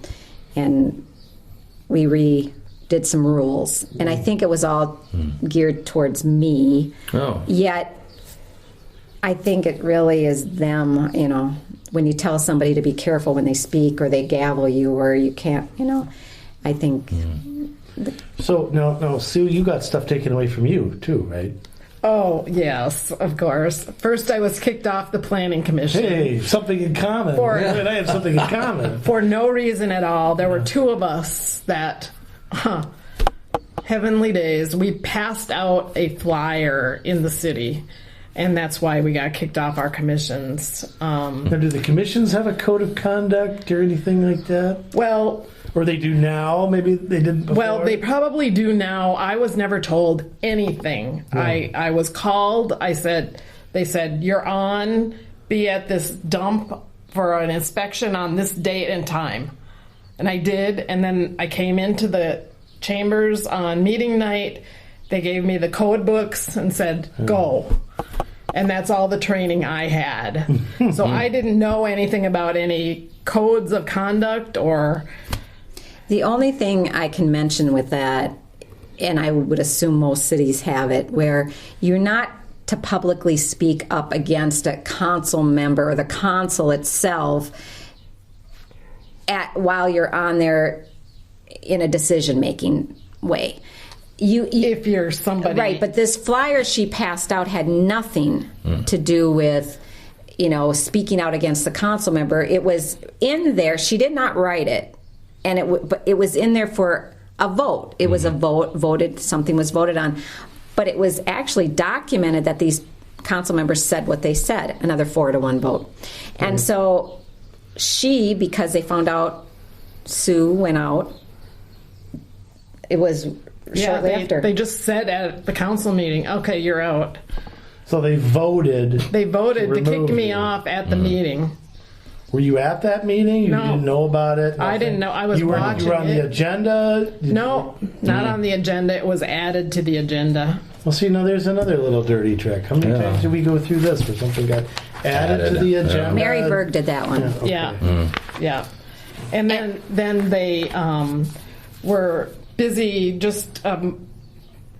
And we redid some rules. And I think it was all geared towards me. Oh. Yet, I think it really is them, when you tell somebody to be careful when they speak or they gavel you or you can't, I think. So, no, Sue, you got stuff taken away from you, too, right? Oh, yes, of course. First, I was kicked off the planning commission. Hey, something in common. For- You and I have something in common. For no reason at all. There were two of us that, heavenly days, we passed out a flyer in the city, and that's why we got kicked off our commissions. Now, do the commissions have a code of conduct or anything like that? Well, Or they do now? Maybe they didn't before? well, they probably do now. I was never told anything. I was called. They said, you're on, be at this dump for an inspection on this date and time. And I did, and then I came into the chambers on meeting night. They gave me the code books and said, go. And that's all the training I had. So I didn't know anything about any codes of conduct or... The only thing I can mention with that, and I would assume most cities have it, where you're not to publicly speak up against a council member or the council itself while you're on there in a decision-making way. If you're somebody... Right, but this flyer she passed out had nothing to do with, speaking out against the council member. It was in there. She did not write it. And but it was in there for a vote. It was a voted, something was voted on. But it was actually documented that these council members said what they said, another 4-1 vote. And so because they found out Sue went out, it was shortly after. They just said at the council meeting, okay, you're out. So they voted. They voted to kick remove me you. off at the meeting. Were you at that meeting? You No. didn't know about it? I didn't know. I was watching You were on it. the agenda? No, not on the agenda. It was added to the agenda. Well, see, now there's another little dirty trick. How many times did we go through this where something got added to the agenda? Mary Berg did that one. Okay. Yeah. And then they were busy just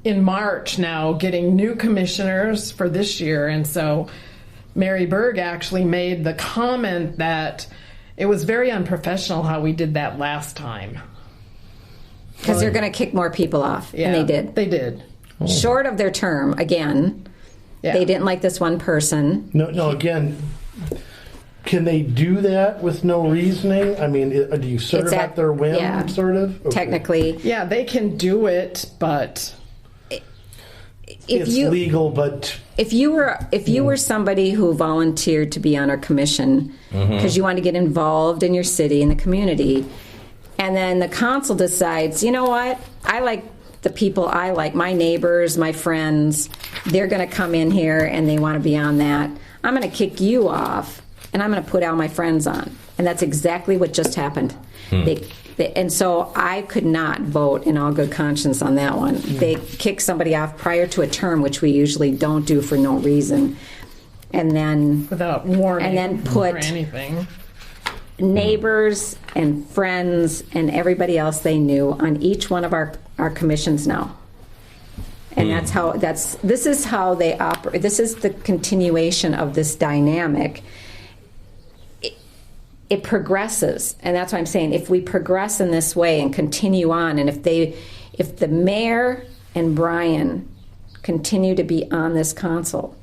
in March now getting new commissioners for this year. And so Mary Berg actually made the comment that it was very unprofessional how we did that last time. Because they're going to kick more people off. Yeah, And they did. They did. Short of their term, again. Yeah. They didn't like this one person. No, again, can they do that with no reasoning? I mean, do you sort It's of at- at their whim, yeah. sort of? Okay. Technically. Yeah, they can do it, but It's legal, but... If you were somebody who volunteered to be on our commission because you want to get involved in your city and the community, and then the council decides, you know what, I like the people I like, my neighbors, my friends, they're going to come in here and they want to be on that. I'm going to kick you off and I'm going to put all my friends on. And that's exactly what just happened. And so I could not vote in all good conscience on that one. They kicked somebody off prior to a term, which we usually don't do for no reason. And then without warning and then put or anything. Neighbors and friends and everybody else they knew on each one of our commissions now. And this is how they operate. This is the continuation of this dynamic. It progresses, and that's why I'm saying if we progress in this way and continue on, and if the mayor and Brian continue to be on this council,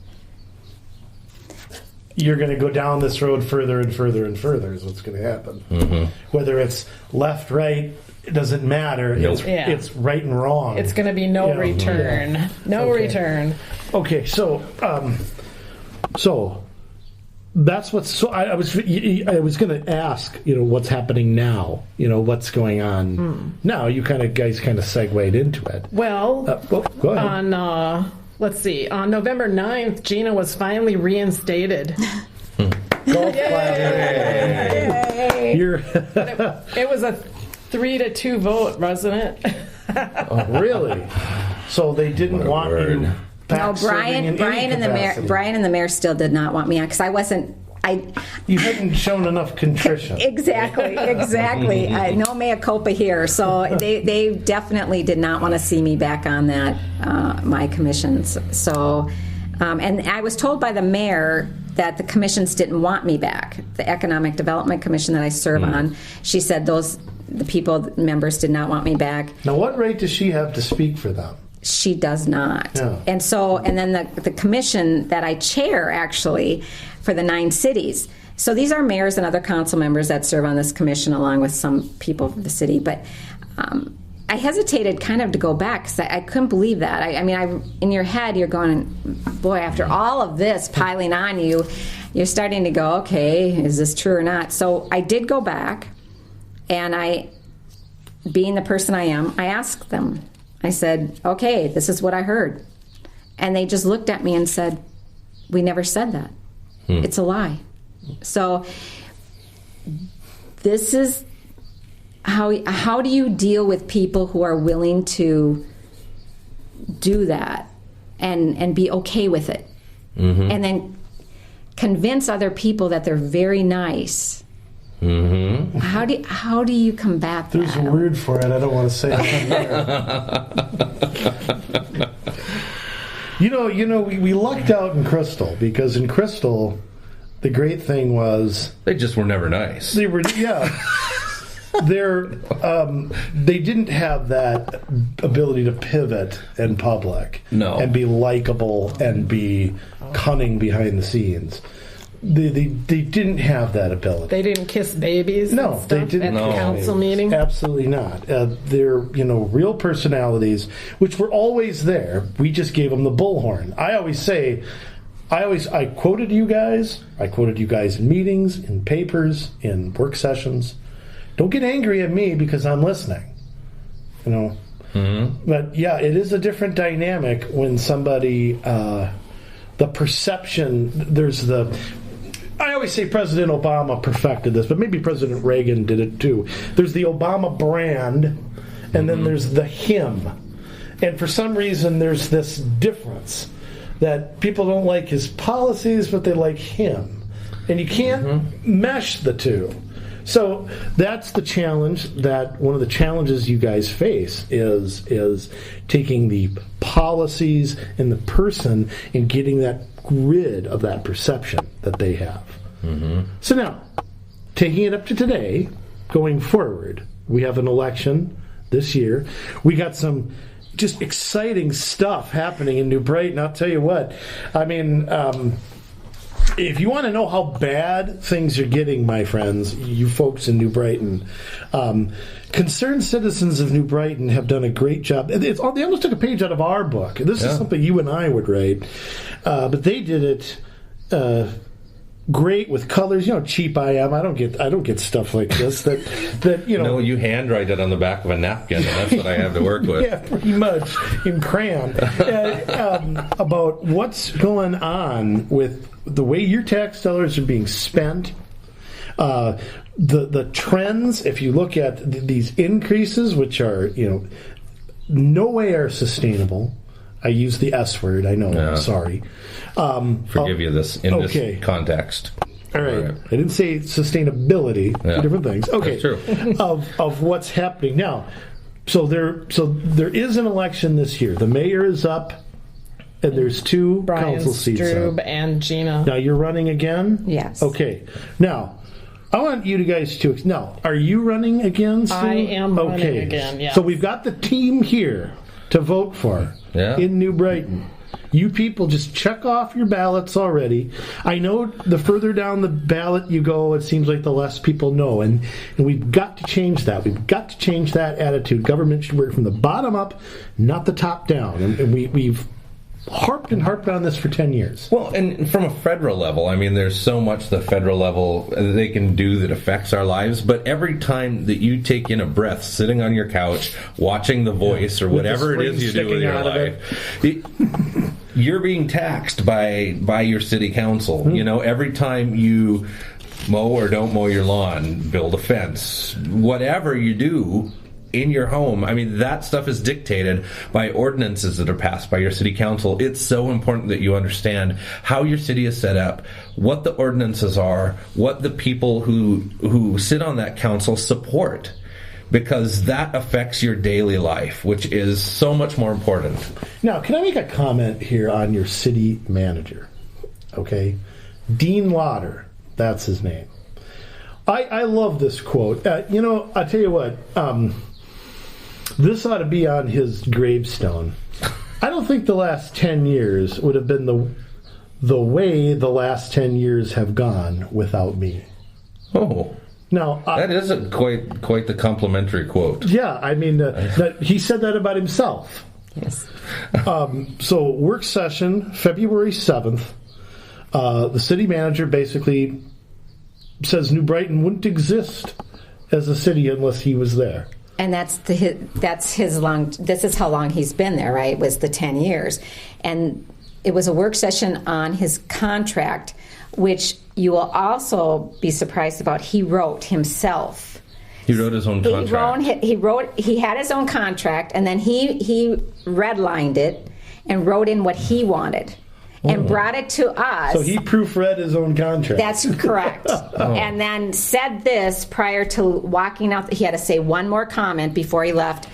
you're going to go down this road further and further and further is what's going to happen. Mm-hmm. Whether it's left, right, it doesn't matter. Nope. It's right and wrong. It's going to be no return. Yeah. No return. Okay, so that's what's. So I was going to ask, what's happening now? What's going on now? You guys kind of segued into it. Well, go ahead. Let's see. On November 9th, Gina was finally reinstated. Golf clap. It was a 3-2 vote, wasn't it? Oh, really? So they didn't want you back. No, Brian and the mayor still did not want me on because I wasn't. You hadn't shown enough contrition. Exactly. No mea culpa here. So they definitely did not want to see me back on that my commissions. So, and I was told by the mayor that the commissions didn't want me back. The Economic Development Commission that I serve on, she said the members did not want me back. Now, what right does she have to speak for them? She does not. No. And then the commission that I chair actually for the 9 cities. So these are mayors and other council members that serve on this commission along with some people of the city. But I hesitated kind of to go back because I couldn't believe that. I mean, in your head, you're going, boy, after all of this piling on you, you're starting to go, okay, is this true or not? So I did go back, and being the person I am, I asked them. I said, okay, this is what I heard. And they just looked at me and said, we never said that. It's a lie. So this is how do you deal with people who are willing to do that and be okay with it, and then convince other people that they're very nice. Mm-hmm. How do you combat that? There's a word for it. I don't want to say it. We lucked out in Crystal because in Crystal, the great thing was they just were never nice. They were, yeah. They didn't have that ability to pivot in public, and be likable and be cunning behind the scenes. They didn't have that ability. They didn't kiss babies. No, and they didn't. At the council meeting. Absolutely not. They're real personalities, which were always there. We just gave them the bullhorn. I quoted you guys. I quoted you guys in meetings, in papers, in work sessions. Don't get angry at me because I'm listening. But yeah, it is a different dynamic when somebody. The perception. I always say President Obama perfected this, but maybe President Reagan did it too. There's the Obama brand, and then there's the him. And for some reason, there's this difference that people don't like his policies, but they like him. And you can't mesh the two. So that's the challenge. One of the challenges you guys face is taking the policies and the person and getting that rid of that perception that they have. So now, taking it up to today, going forward, we have an election this year. We got some just exciting stuff happening in New Brighton. I'll tell you what. I mean, if you want to know how bad things are getting, my friends, you folks in New Brighton, concerned citizens of New Brighton have done a great job. They almost took a page out of our book. This is something you and I would write, but they did it great with colors. Cheap I am. I don't get stuff like this. That No, you handwrite it on the back of a napkin, and that's what I have to work with. Yeah, pretty much in crayon. About what's going on with the way your tax dollars are being spent. The trends, if you look at these increases, which are no way are sustainable. I use the S word. I know. Yeah. Sorry. Forgive you this in this context. All right. I didn't say sustainability. Yeah. Two different things. Okay. That's true. of what's happening now. So there is an election this year. The mayor is up, and there's 2 council seats Strube up. and Gina. Now you're running again? Yes. Okay. Now, I want you guys to. Now, are you running again, Sue? I am running again. Yes. So we've got the team here to vote for in New Brighton. You people just check off your ballots already. I know the further down the ballot you go, it seems like the less people know. And we've got to change that. We've got to change that attitude. Government should work from the bottom up, not the top down. And we've harped on this for 10 years. Well, and from a federal level, I mean, there's so much the federal level they can do that affects our lives, but every time that you take in a breath sitting on your couch, watching The Voice or whatever it is you do in your life, you're being taxed by your city council. You know, every time you mow or don't mow your lawn, build a fence, whatever you do in your home, I mean, that stuff is dictated by ordinances that are passed by your city council. It's so important that you understand how your city is set up, what the ordinances are, what the people who sit on that council support, because that affects your daily life, which is so much more important. Now, can I make a comment here on your city manager? Okay? Dean Lauder, that's his name. I love this quote. I'll tell you what, this ought to be on his gravestone. I don't think the last 10 years would have been the way the last 10 years have gone without me. Oh. Now, that isn't quite the complimentary quote. Yeah, I mean, he said that about himself. Yes. So, work session, February 7th, the city manager basically says New Brighton wouldn't exist as a city unless he was there. And this is how long he's been there, right? It was the 10 years. And it was a work session on his contract, which you will also be surprised about. He wrote himself. He wrote his own contract. He had his own contract, and then he redlined it and wrote in what he wanted. And brought it to us. So he proofread his own contract. That's correct. And then said this prior to walking out. He had to say one more comment before he left,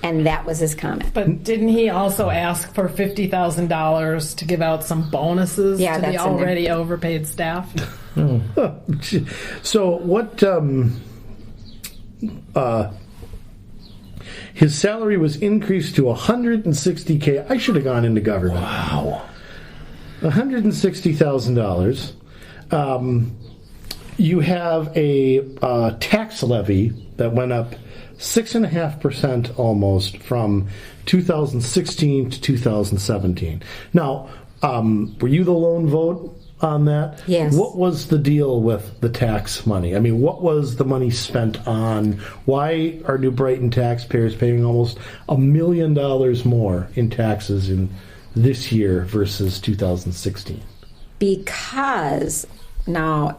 and that was his comment. But didn't he also ask for $50,000 to give out some bonuses to the already overpaid staff? So what... his salary was increased to $160K. I should have gone into government. Wow. $160,000. You have a tax levy that went up 6.5% almost from 2016 to 2017. Now, were you the lone vote on that? Yes. What was the deal with the tax money? I mean, what was the money spent on? Why are New Brighton taxpayers paying almost $1 million more in taxes in this year versus 2016? Because, now,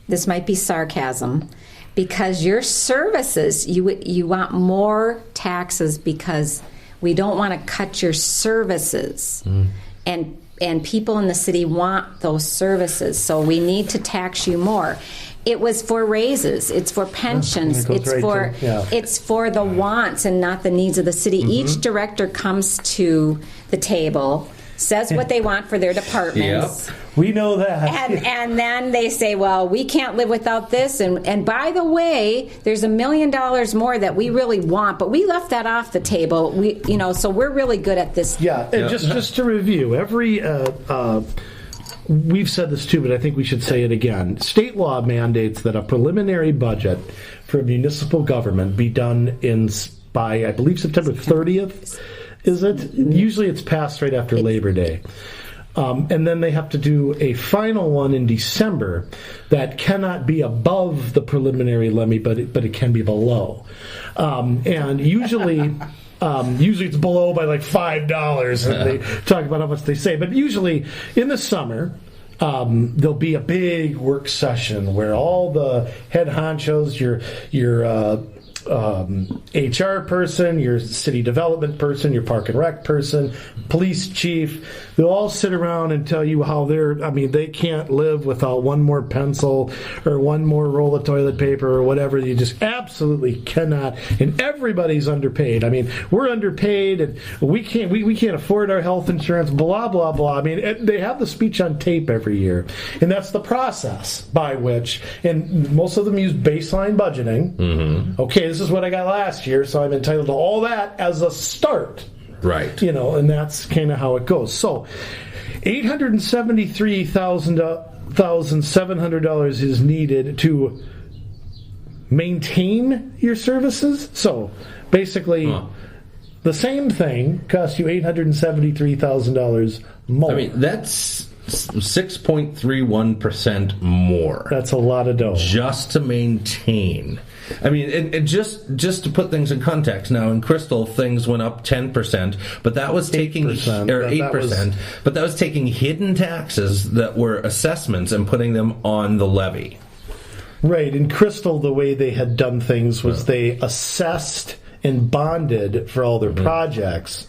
this might be sarcasm, because your services, you want more taxes because we don't want to cut your services. And people in the city want those services, so we need to tax you more. It was for raises. It's for pensions. It's for the wants and not the needs of the city. Each director comes to the table, says what they want for their departments. Yep. We know that. And then they say, well, we can't live without this. And by the way, there's $1 million more that we really want, but we left that off the table. So we're really good at this. Yeah, and just to review, we've said this too, but I think we should say it again. State law mandates that a preliminary budget for municipal government be done by, I believe, September 30th. Is it? Usually it's passed right after Labor Day. And then they have to do a final one in December that cannot be above the preliminary levy, but it can be below. And usually it's below by like $5, and they talk about how much they say. But usually in the summer, there'll be a big work session where all the head honchos, your HR person, your city development person, your park and rec person, police chief, they'll all sit around and tell you how they can't live without one more pencil or one more roll of toilet paper or whatever. You just absolutely cannot, and everybody's underpaid. I mean, we're underpaid and we can't afford our health insurance, blah, blah, blah. I mean, they have the speech on tape every year, and that's the process by which, and most of them use baseline budgeting. Okay, this is what I got last year, so I'm entitled to all that as a start. Right. And that's kind of how it goes. So $873,700 is needed to maintain your services. So basically, the same thing costs you $873,000 more. I mean, that's 6.31% more. That's a lot of dough. Just to maintain. I mean, and just to put things in context, now in Crystal things went up 10%, but that was taking 8%, but that was taking hidden taxes that were assessments and putting them on the levy. Right. In Crystal, the way they had done things was they assessed and bonded for all their projects,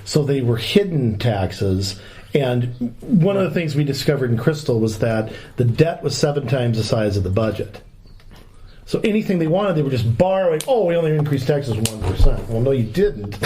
so they were hidden taxes. And one of the things we discovered in Crystal was that the debt was 7 times the size of the budget. So anything they wanted, they were just borrowing. Oh, we only increased taxes 1%. Well, no, you didn't.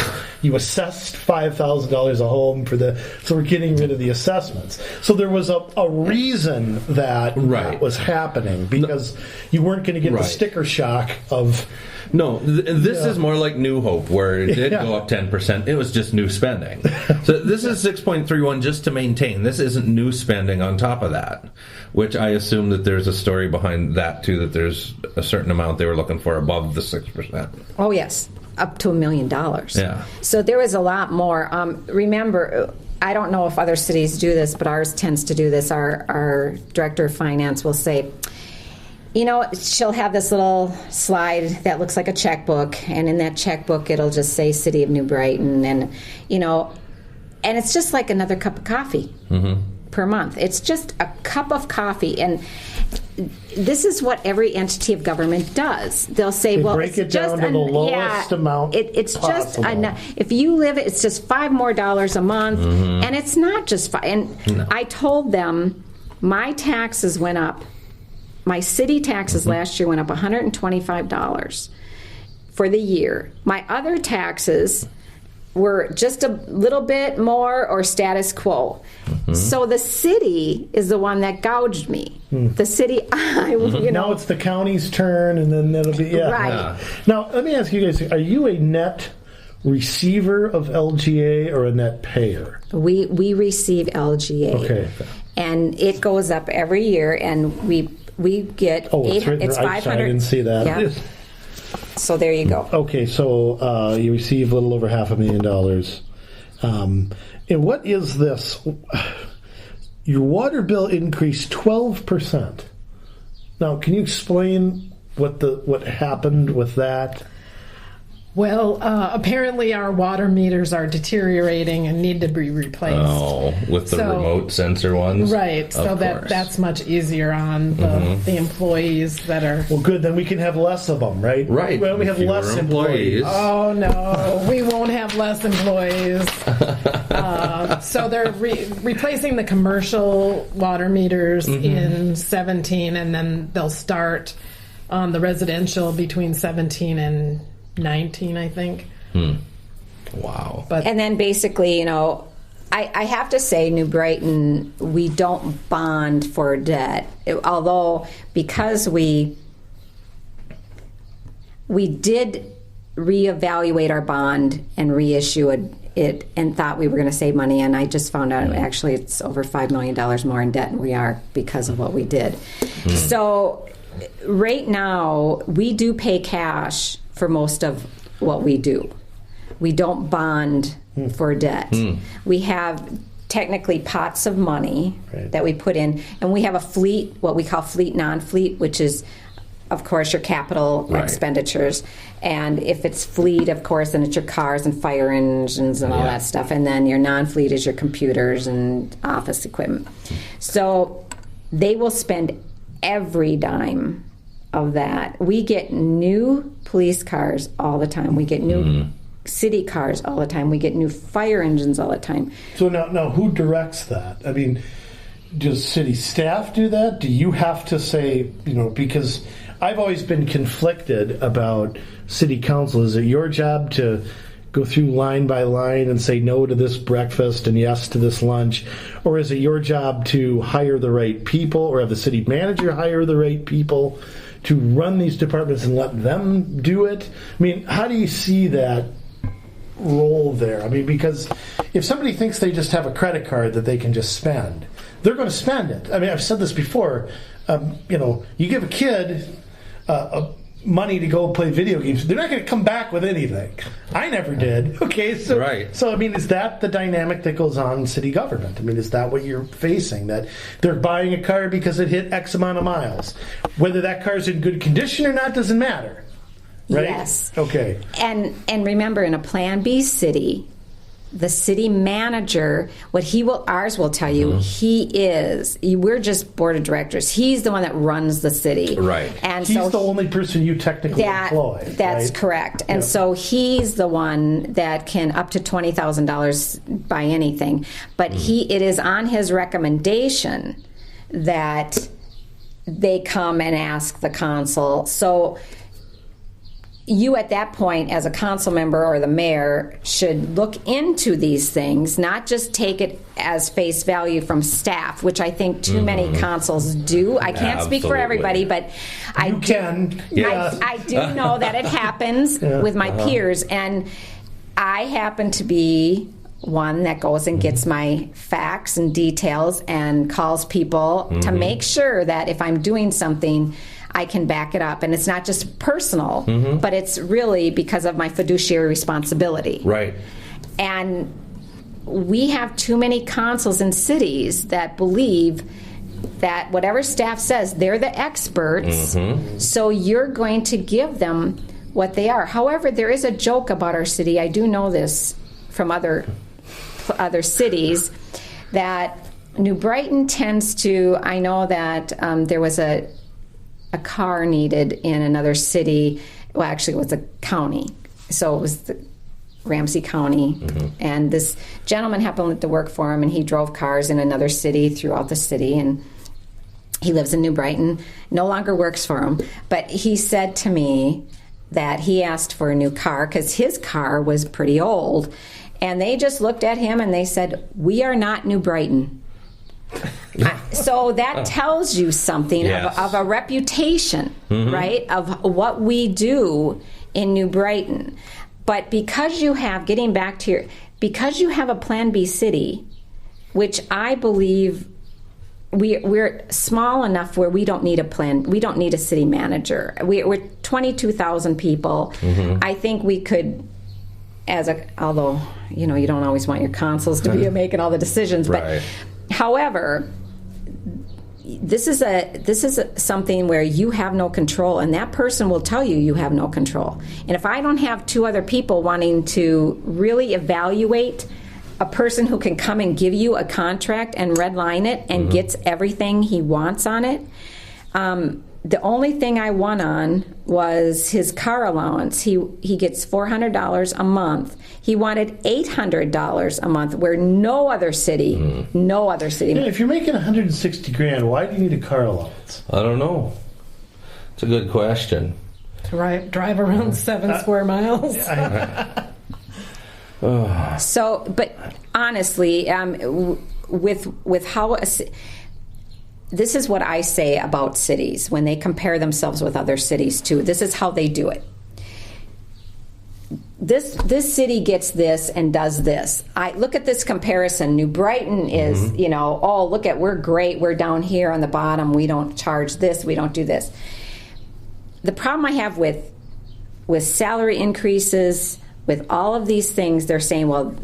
You assessed $5,000 a home so we're getting rid of the assessments. So there was a reason that was happening, because you weren't going to get the sticker shock of. No, this is more like New Hope, where it did go up 10%. It was just new spending. So this is 6.31 just to maintain. This isn't new spending on top of that, which I assume that there's a story behind that, too, that there's a certain amount they were looking for above the 6%. Oh, yes, up to $1 million. Yeah. So there was a lot more. Remember, I don't know if other cities do this, but ours tends to do this. Our director of finance will say, she'll have this little slide that looks like a checkbook, and in that checkbook it'll just say City of New Brighton, and it's just like another cup of coffee per month. It's just a cup of coffee, and this is what every entity of government does. They'll say, they well, break it down to the lowest amount it's possible. Just enough. If you live it, it's just $5 more a month, and it's not just $5. And I told them my taxes went up. My city taxes last year went up $125 for the year. My other taxes were just a little bit more or status quo. So the city is the one that gouged me. The city, Now it's the county's turn, and then it'll be, Right. Yeah. Now, let me ask you guys, are you a net receiver of LGA or a net payer? We receive LGA. Okay. And it goes up every year, and we get it's 500. I didn't see that. Yeah. So there you go. Okay, so you receive a little over $500,000. And what is this? Your water bill increased 12%. Now, can you explain what happened with that? Well, apparently our water meters are deteriorating and need to be replaced. Oh, with the remote sensor ones? Right, so that's much easier on the employees that are... Well, good, then we can have less of them, right? Right. Well, we have less employees. Oh, no, we won't have less employees. So they're replacing the commercial water meters in 17, and then they'll start on the residential between 17 and 19, I think. Wow. And then basically, I have to say, New Brighton, we don't bond for debt. Although, because we did reevaluate our bond and reissue it and thought we were going to save money, and I just found out actually it's over $5 million more in debt than we are because of what we did. So right now, we do pay cash for most of what we do. We don't bond for debt. We have technically pots of money that we put in, and we have a fleet, what we call fleet non-fleet, which is, of course, your capital expenditures. And if it's fleet, of course, then it's your cars and fire engines and all that stuff. And then your non-fleet is your computers and office equipment. So they will spend every dime of that. We get new police cars all the time. We get new city cars all the time. We get new fire engines all the time. So now who directs that? I mean, does city staff do that? Do you have to say, because I've always been conflicted about city council. Is it your job to go through line by line and say no to this breakfast and yes to this lunch? Or is it your job to hire the right people, or have the city manager hire the right people to run these departments and let them do it? I mean, how do you see that role there? I mean, because if somebody thinks they just have a credit card that they can just spend, they're going to spend it. I mean, I've said this before. You give a kid money to go play video games, they're not going to come back with anything. I never did. Okay, so Right. So I mean, is that the dynamic that goes on in city government? I mean, is that what you're facing? That they're buying a car because it hit X amount of miles, whether that car's in good condition or not doesn't matter, right? Yes. Okay. And remember, in a Plan B city, the city manager, ours will tell you, we're just board of directors. He's the one that runs the city. Right. And He's so the only person you technically employ. That's right? correct. And Yep. so he's the one that can up to $20,000 buy anything. But it is on his recommendation that they come and ask the council. So you at that point as a council member or the mayor should look into these things, not just take it as face value from staff, which I think too many councils do. I can't speak for everybody, but I do know that it happens with my peers, and I happen to be one that goes and gets my facts and details and calls people to make sure that if I'm doing something, I can back it up. And it's not just personal, but it's really because of my fiduciary responsibility. Right. And we have too many councils and cities that believe that whatever staff says, they're the experts, so you're going to give them what they are. However, there is a joke about our city. I do know this from other cities, that New Brighton tends to, I know that there was a car needed in another city. Well, actually, it was a county. So it was the Ramsey County. And this gentleman happened to work for him, and he drove cars in another city throughout the city. And he lives in New Brighton, no longer works for him. But he said to me that he asked for a new car because his car was pretty old. And they just looked at him and they said, "We are not New Brighton." So that tells you something of a reputation, right, of what we do in New Brighton. But because you have, because you have a Plan B city, which I believe we're small enough where we don't need we don't need a city manager. We're 22,000 people. I think we could, although, you don't always want your councils to be making all the decisions, but however, this is something where you have no control, and that person will tell you have no control. And if I don't have two other people wanting to really evaluate a person who can come and give you a contract and redline it and gets everything he wants on it, the only thing I won on was his car allowance. He gets $400 a month. He wanted $800 a month, where no other city. If you're making $160,000, why do you need a car allowance? I don't know. It's a good question. To drive around 7 square miles. So, but honestly, with how. This is what I say about cities when they compare themselves with other cities too. This is how they do it. This city gets this and does this. I look at this comparison. New Brighton is, look at, we're great. We're down here on the bottom. We don't charge this. We don't do this. The problem I have with salary increases, with all of these things, they're saying, well,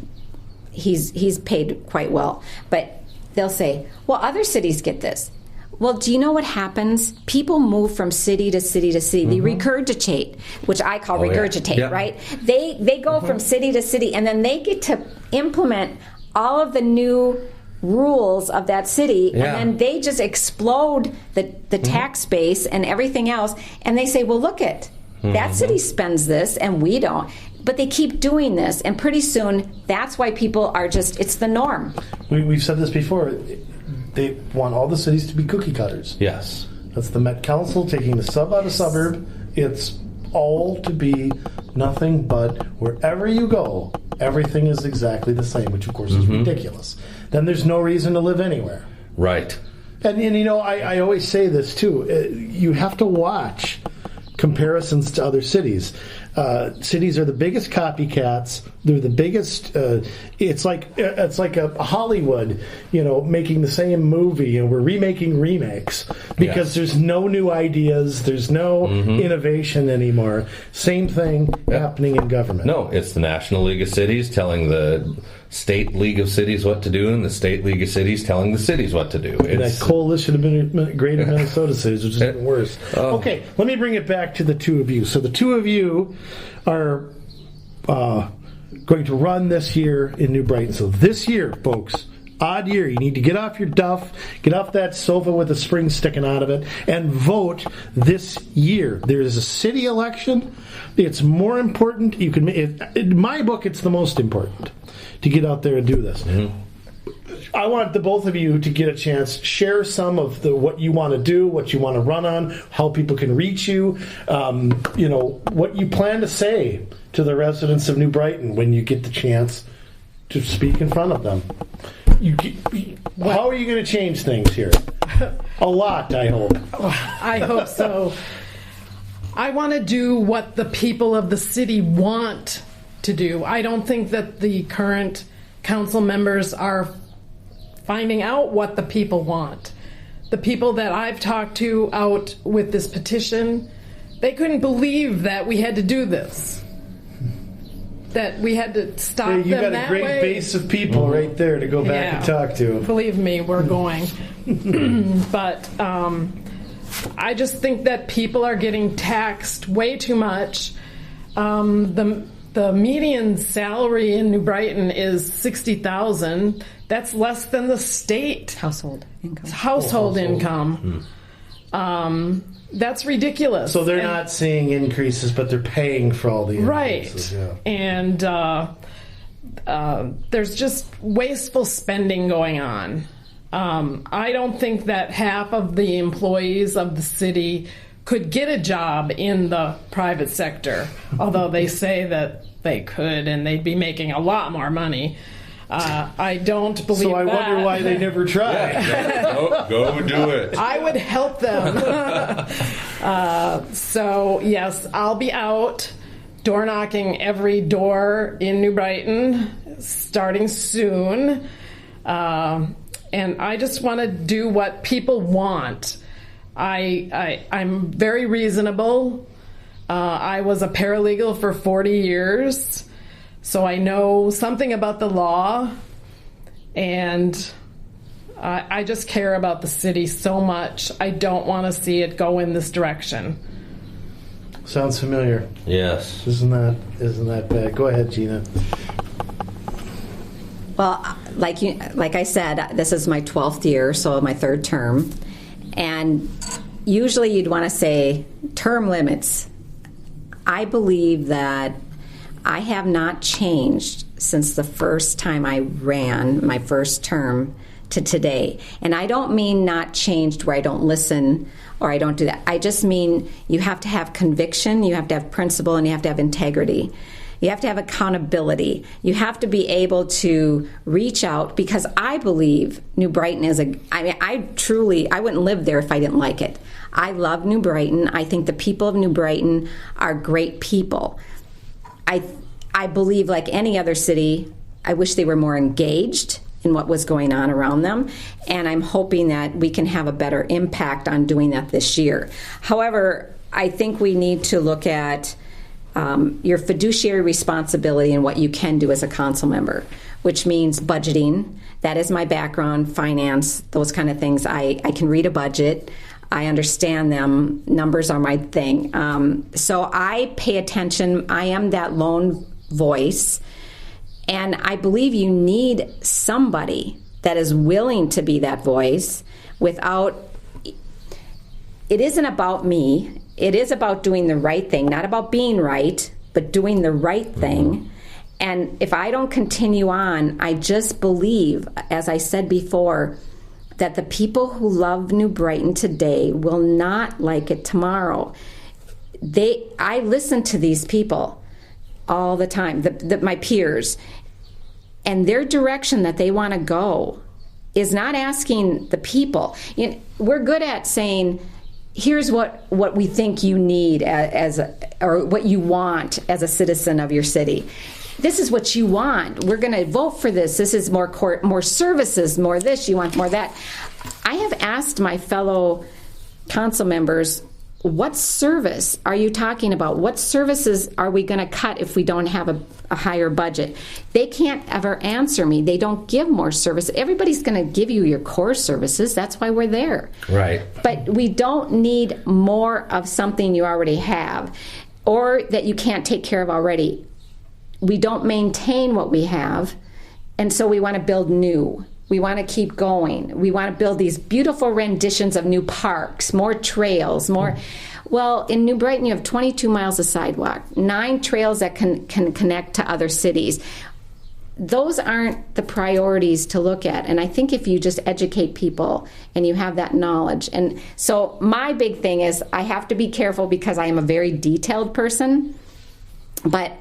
he's paid quite well, but they'll say, well, other cities get this. Well, do you know what happens? People move from city to city to city. They regurgitate, which I call regurgitate, right? They go from city to city, and then they get to implement all of the new rules of that city, and then they just explode the tax base and everything else, and they say, well, look at that city spends this and we don't. But they keep doing this, and pretty soon that's why people are it's the norm. We've said this before. They want all the cities to be cookie cutters. Yes. That's the Met Council taking the sub out of suburb. It's all to be nothing but wherever you go, everything is exactly the same, which of course is ridiculous. Then there's no reason to live anywhere. Right. And I always say this too. You have to watch comparisons to other cities. Cities are the biggest copycats. They're the biggest. It's like a Hollywood, making the same movie, and we're remaking remakes because there's no new ideas, there's no innovation anymore. Same thing happening in government. No, it's the National League of Cities telling the State League of Cities what to do, and the State League of Cities telling the cities what to do. And that coalition of Greater Minnesota cities, which is even worse. Okay, let me bring it back to the two of you. So the two of you are going to run this year in New Brighton. So this year, folks, odd year. You need to get off your duff, get off that sofa with the spring sticking out of it, and vote this year. There is a city election. It's more important. In my book, it's the most important to get out there and do this. I want the both of you to get a chance, share some of what you want to do, what you want to run on, how people can reach you, what you plan to say to the residents of New Brighton when you get the chance to speak in front of them. How are you going to change things here? A lot, I hope. I hope so. I want to do what the people of the city want to do. I don't think that the current council members are finding out what the people want. The people that I've talked to out with this petition, they couldn't believe that we had to do this. That we had to stop them that way. You got a great base of people right there to go back and talk to. Believe me, we're going. But I just think that people are getting taxed way too much. The median salary in New Brighton is $60,000. That's less than the state household income. Household income. That's ridiculous. So they're not seeing increases, but they're paying for all the increases. Right. Yeah. And there's just wasteful spending going on. I don't think that half of the employees of the city could get a job in the private sector, although they say that they could and they'd be making a lot more money. I don't believe that. So I wonder why they never tried. Go do it. I would help them. So, yes, I'll be out door knocking every door in New Brighton starting soon. And I just want to do what people want. I'm very reasonable. I was a paralegal for 40 years. So I know something about the law, and I just care about the city so much. I don't want to see it go in this direction. Sounds familiar. Yes. Isn't that bad? Go ahead, Gina. Well, like I said, this is my 12th year, so my third term. And usually you'd want to say term limits. I believe that I have not changed since the first time I ran my first term to today. And I don't mean not changed where I don't listen or I don't do that. I just mean you have to have conviction, you have to have principle, and you have to have integrity. You have to have accountability. You have to be able to reach out, because I believe New Brighton is I wouldn't live there if I didn't like it. I love New Brighton. I think the people of New Brighton are great people. I believe, like any other city, I wish they were more engaged in what was going on around them, and I'm hoping that we can have a better impact on doing that this year. However, I think we need to look at your fiduciary responsibility and what you can do as a council member, which means budgeting. That is my background, finance, those kind of things. I can read a budget. I understand them. Numbers are my thing. So I pay attention. I am that lone voice. And I believe you need somebody that is willing to be that voice without... It isn't about me. It is about doing the right thing, not about being right, but doing the right thing. And if I don't continue on, I just believe, as I said before, that the people who love New Brighton today will not like it tomorrow. I listen to these people all the time, my peers, and their direction that they want to go is not asking the people. We're good at saying, here's what we think you need or what you want as a citizen of your city. this is what you want. We're going to vote for this. This is more services, more this. You want more that. I have asked my fellow council members, what service are you talking about? What services are we going to cut if we don't have a higher budget? They can't ever answer me. They don't give more service. Everybody's going to give you your core services. That's why we're there. Right. But we don't need more of something you already have or that you can't take care of already. We don't maintain what we have, and so we want to build new. We want to keep going. We want to build these beautiful renditions of new parks, more trails, more. Well, in New Brighton, you have 22 miles of sidewalk, 9 trails that can connect to other cities. Those aren't the priorities to look at. And I think if you just educate people and you have that knowledge. And so my big thing is I have to be careful because I am a very detailed person, but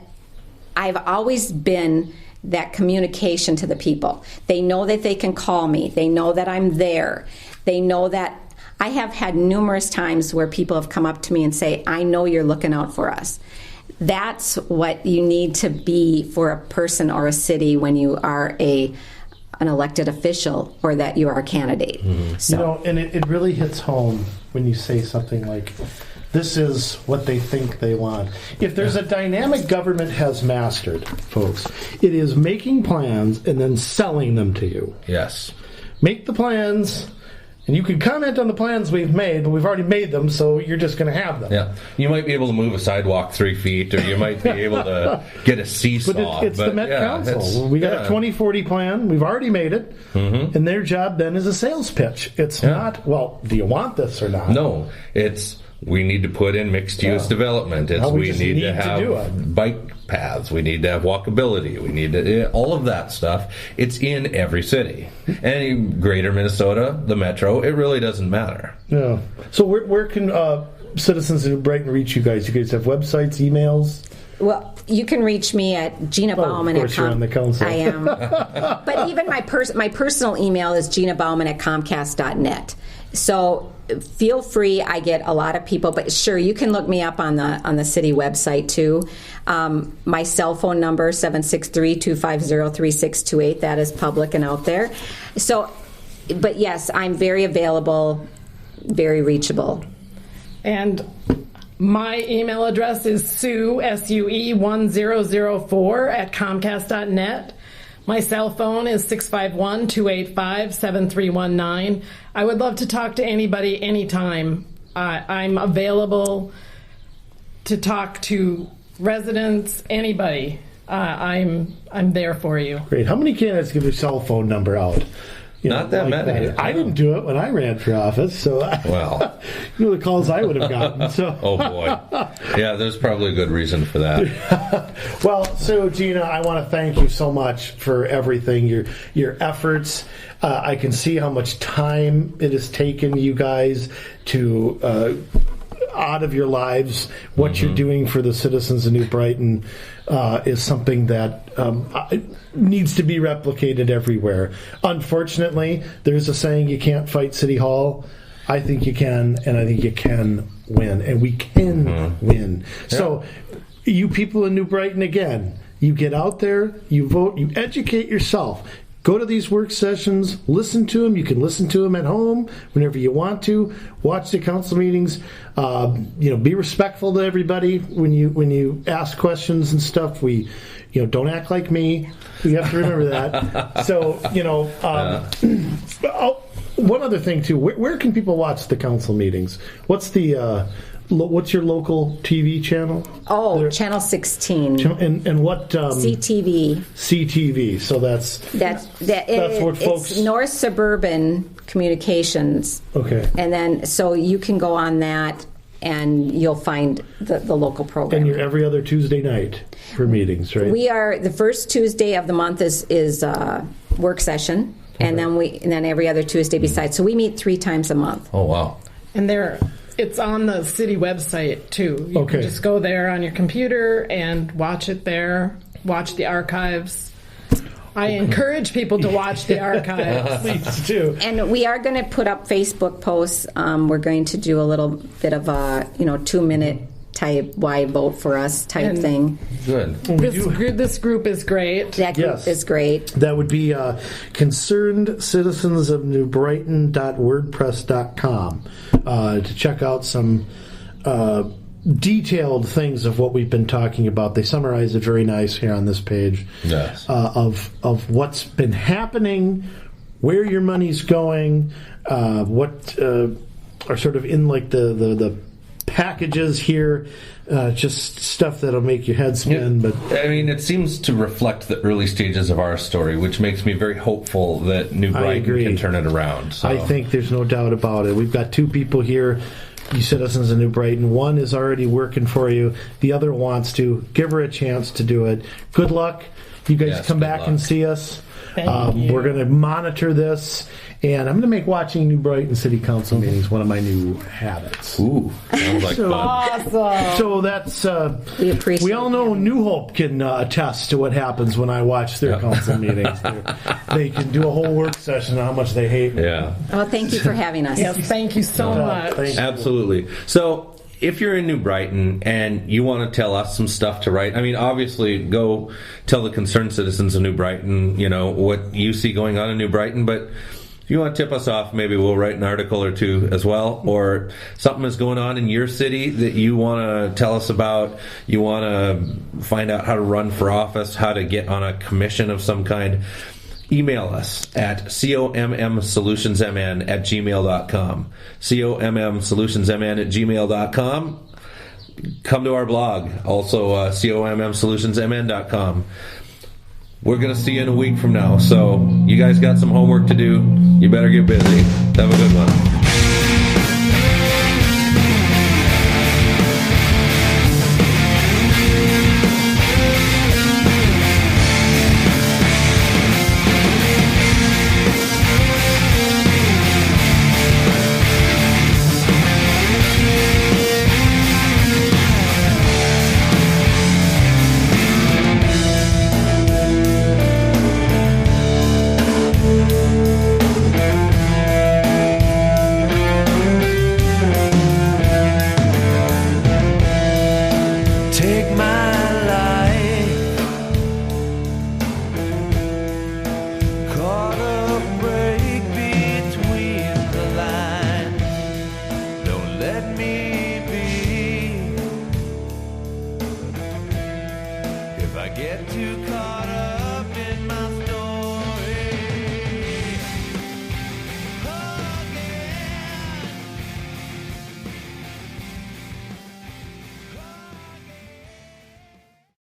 I've always been that communication to the people. They know that they can call me. They know that I'm there. They know that I have had numerous times where people have come up to me and say, I know you're looking out for us. That's what you need to be for a person or a city when you are an elected official or that you are a candidate. Mm-hmm. So. And it really hits home when you say something like, this is what they think they want. If there's a dynamic government has mastered, folks, it is making plans and then selling them to you. Yes. Make the plans, and you can comment on the plans we've made, but we've already made them, so you're just going to have them. Yeah. You might be able to move a sidewalk 3 feet, or you might be able to get a seesaw. But it's the Met Council. We got a 2040 plan. We've already made it. Mm-hmm. And their job then is a sales pitch. It's not, well, do you want this or not? No. It's, we need to put in mixed-use development. It's we need to have bike paths. We need to have walkability. We need to, all of that stuff. It's in every city. And greater Minnesota, the metro, it really doesn't matter. Yeah. So where can citizens in New Brighton reach you guys? You guys have websites, emails? Well, you can reach me at Gina Bauman. Of course, you're on the council. I am. But even my personal email is ginabauman@comcast.net. So feel free. I get a lot of people, but sure, you can look me up on the city website too. My cell phone number 763-250-3628. That is public and out there. So, but yes, I'm very available, very reachable. And my email address is Sue, SUE1004 at Comcast.net. My cell phone is 651-285-7319. I would love to talk to anybody anytime. I'm available to talk to residents, anybody. I'm there for you. Great. How many candidates give their cell phone number out? Not that many. I didn't do it when I ran for office, so well, you know the calls I would have gotten. So, oh boy, yeah, there's probably a good reason for that. Well, so Gina, I want to thank you so much for everything, your efforts. I can see how much time it has taken you guys to out of your lives. What you're doing for the citizens of New Brighton is something that needs to be replicated everywhere. Unfortunately, there's a saying, you can't fight City Hall. I think you can, and I think you can win, and we can win. Yeah. So you people in New Brighton, again, you get out there, you vote, you educate yourself. Go to these work sessions, listen to them. You can listen to them at home whenever you want to. Watch the council meetings. Be respectful to everybody when you ask questions and stuff. Don't act like me. We have to remember that. So, one other thing too. Where can people watch the council meetings? What's your local TV channel? Oh, Channel 16. And what? CTV. CTV. So that's what folks. It's North Suburban Communications. Okay. And then so you can go on that and you'll find the local program. And you're every other Tuesday night for meetings, right? We are the first Tuesday of the month is work session, okay. and then every other Tuesday besides. So we meet 3 times a month. Oh wow! And it's on the city website too. You can just go there on your computer and watch it there. Watch the archives. I encourage people to watch the archives. Please do. And we are going to put up Facebook posts. We're going to do a little bit of a 2-minute type, why vote for us type And- thing. Good. This group is great. That group Yes. is great. That would be concerned citizens of New Brighton.wordpress.com to check out some detailed things of what we've been talking about. They summarize it very nice here on this page. Yes. Of what's been happening, where your money's going, what are sort of in like the packages here, just stuff that'll make your head spin. But I mean, it seems to reflect the early stages of our story, which makes me very hopeful that New Brighton agree. can turn it around. So. I think there's no doubt about it. We've got two people here, you citizens of New Brighton. One is already working for you. The other wants to. Give her a chance to do it. Good luck. You guys Yes, come good back luck. and see us. Thank you. We're going to monitor this, and I'm going to make watching New Brighton City Council meetings one of my new habits. Ooh, sounds like So- fun. Awesome. So that's We appreciate we all know New Hope can attest to what happens when I watch their council meetings. They can do a whole work session on how much they hate me. Yeah. Well, thank you for having us. Yes, thank you so much. Thank you. Absolutely. So, if you're in New Brighton and you want to tell us some stuff to write, I mean, obviously, go tell the concerned citizens of New Brighton, what you see going on in New Brighton. But if you want to tip us off, maybe we'll write an article or two as well. Or something is going on in your city that you want to tell us about. You want to find out how to run for office, how to get on a commission of some kind. Email us at commsolutionsmn@gmail.com. commsolutionsmn@gmail.com. Come to our blog, also commsolutionsmn.com. We're going to see you in a week from now, so you guys got some homework to do. You better get busy. Have a good one. Take my life, caught a break between the lines. Don't let me be. If I get too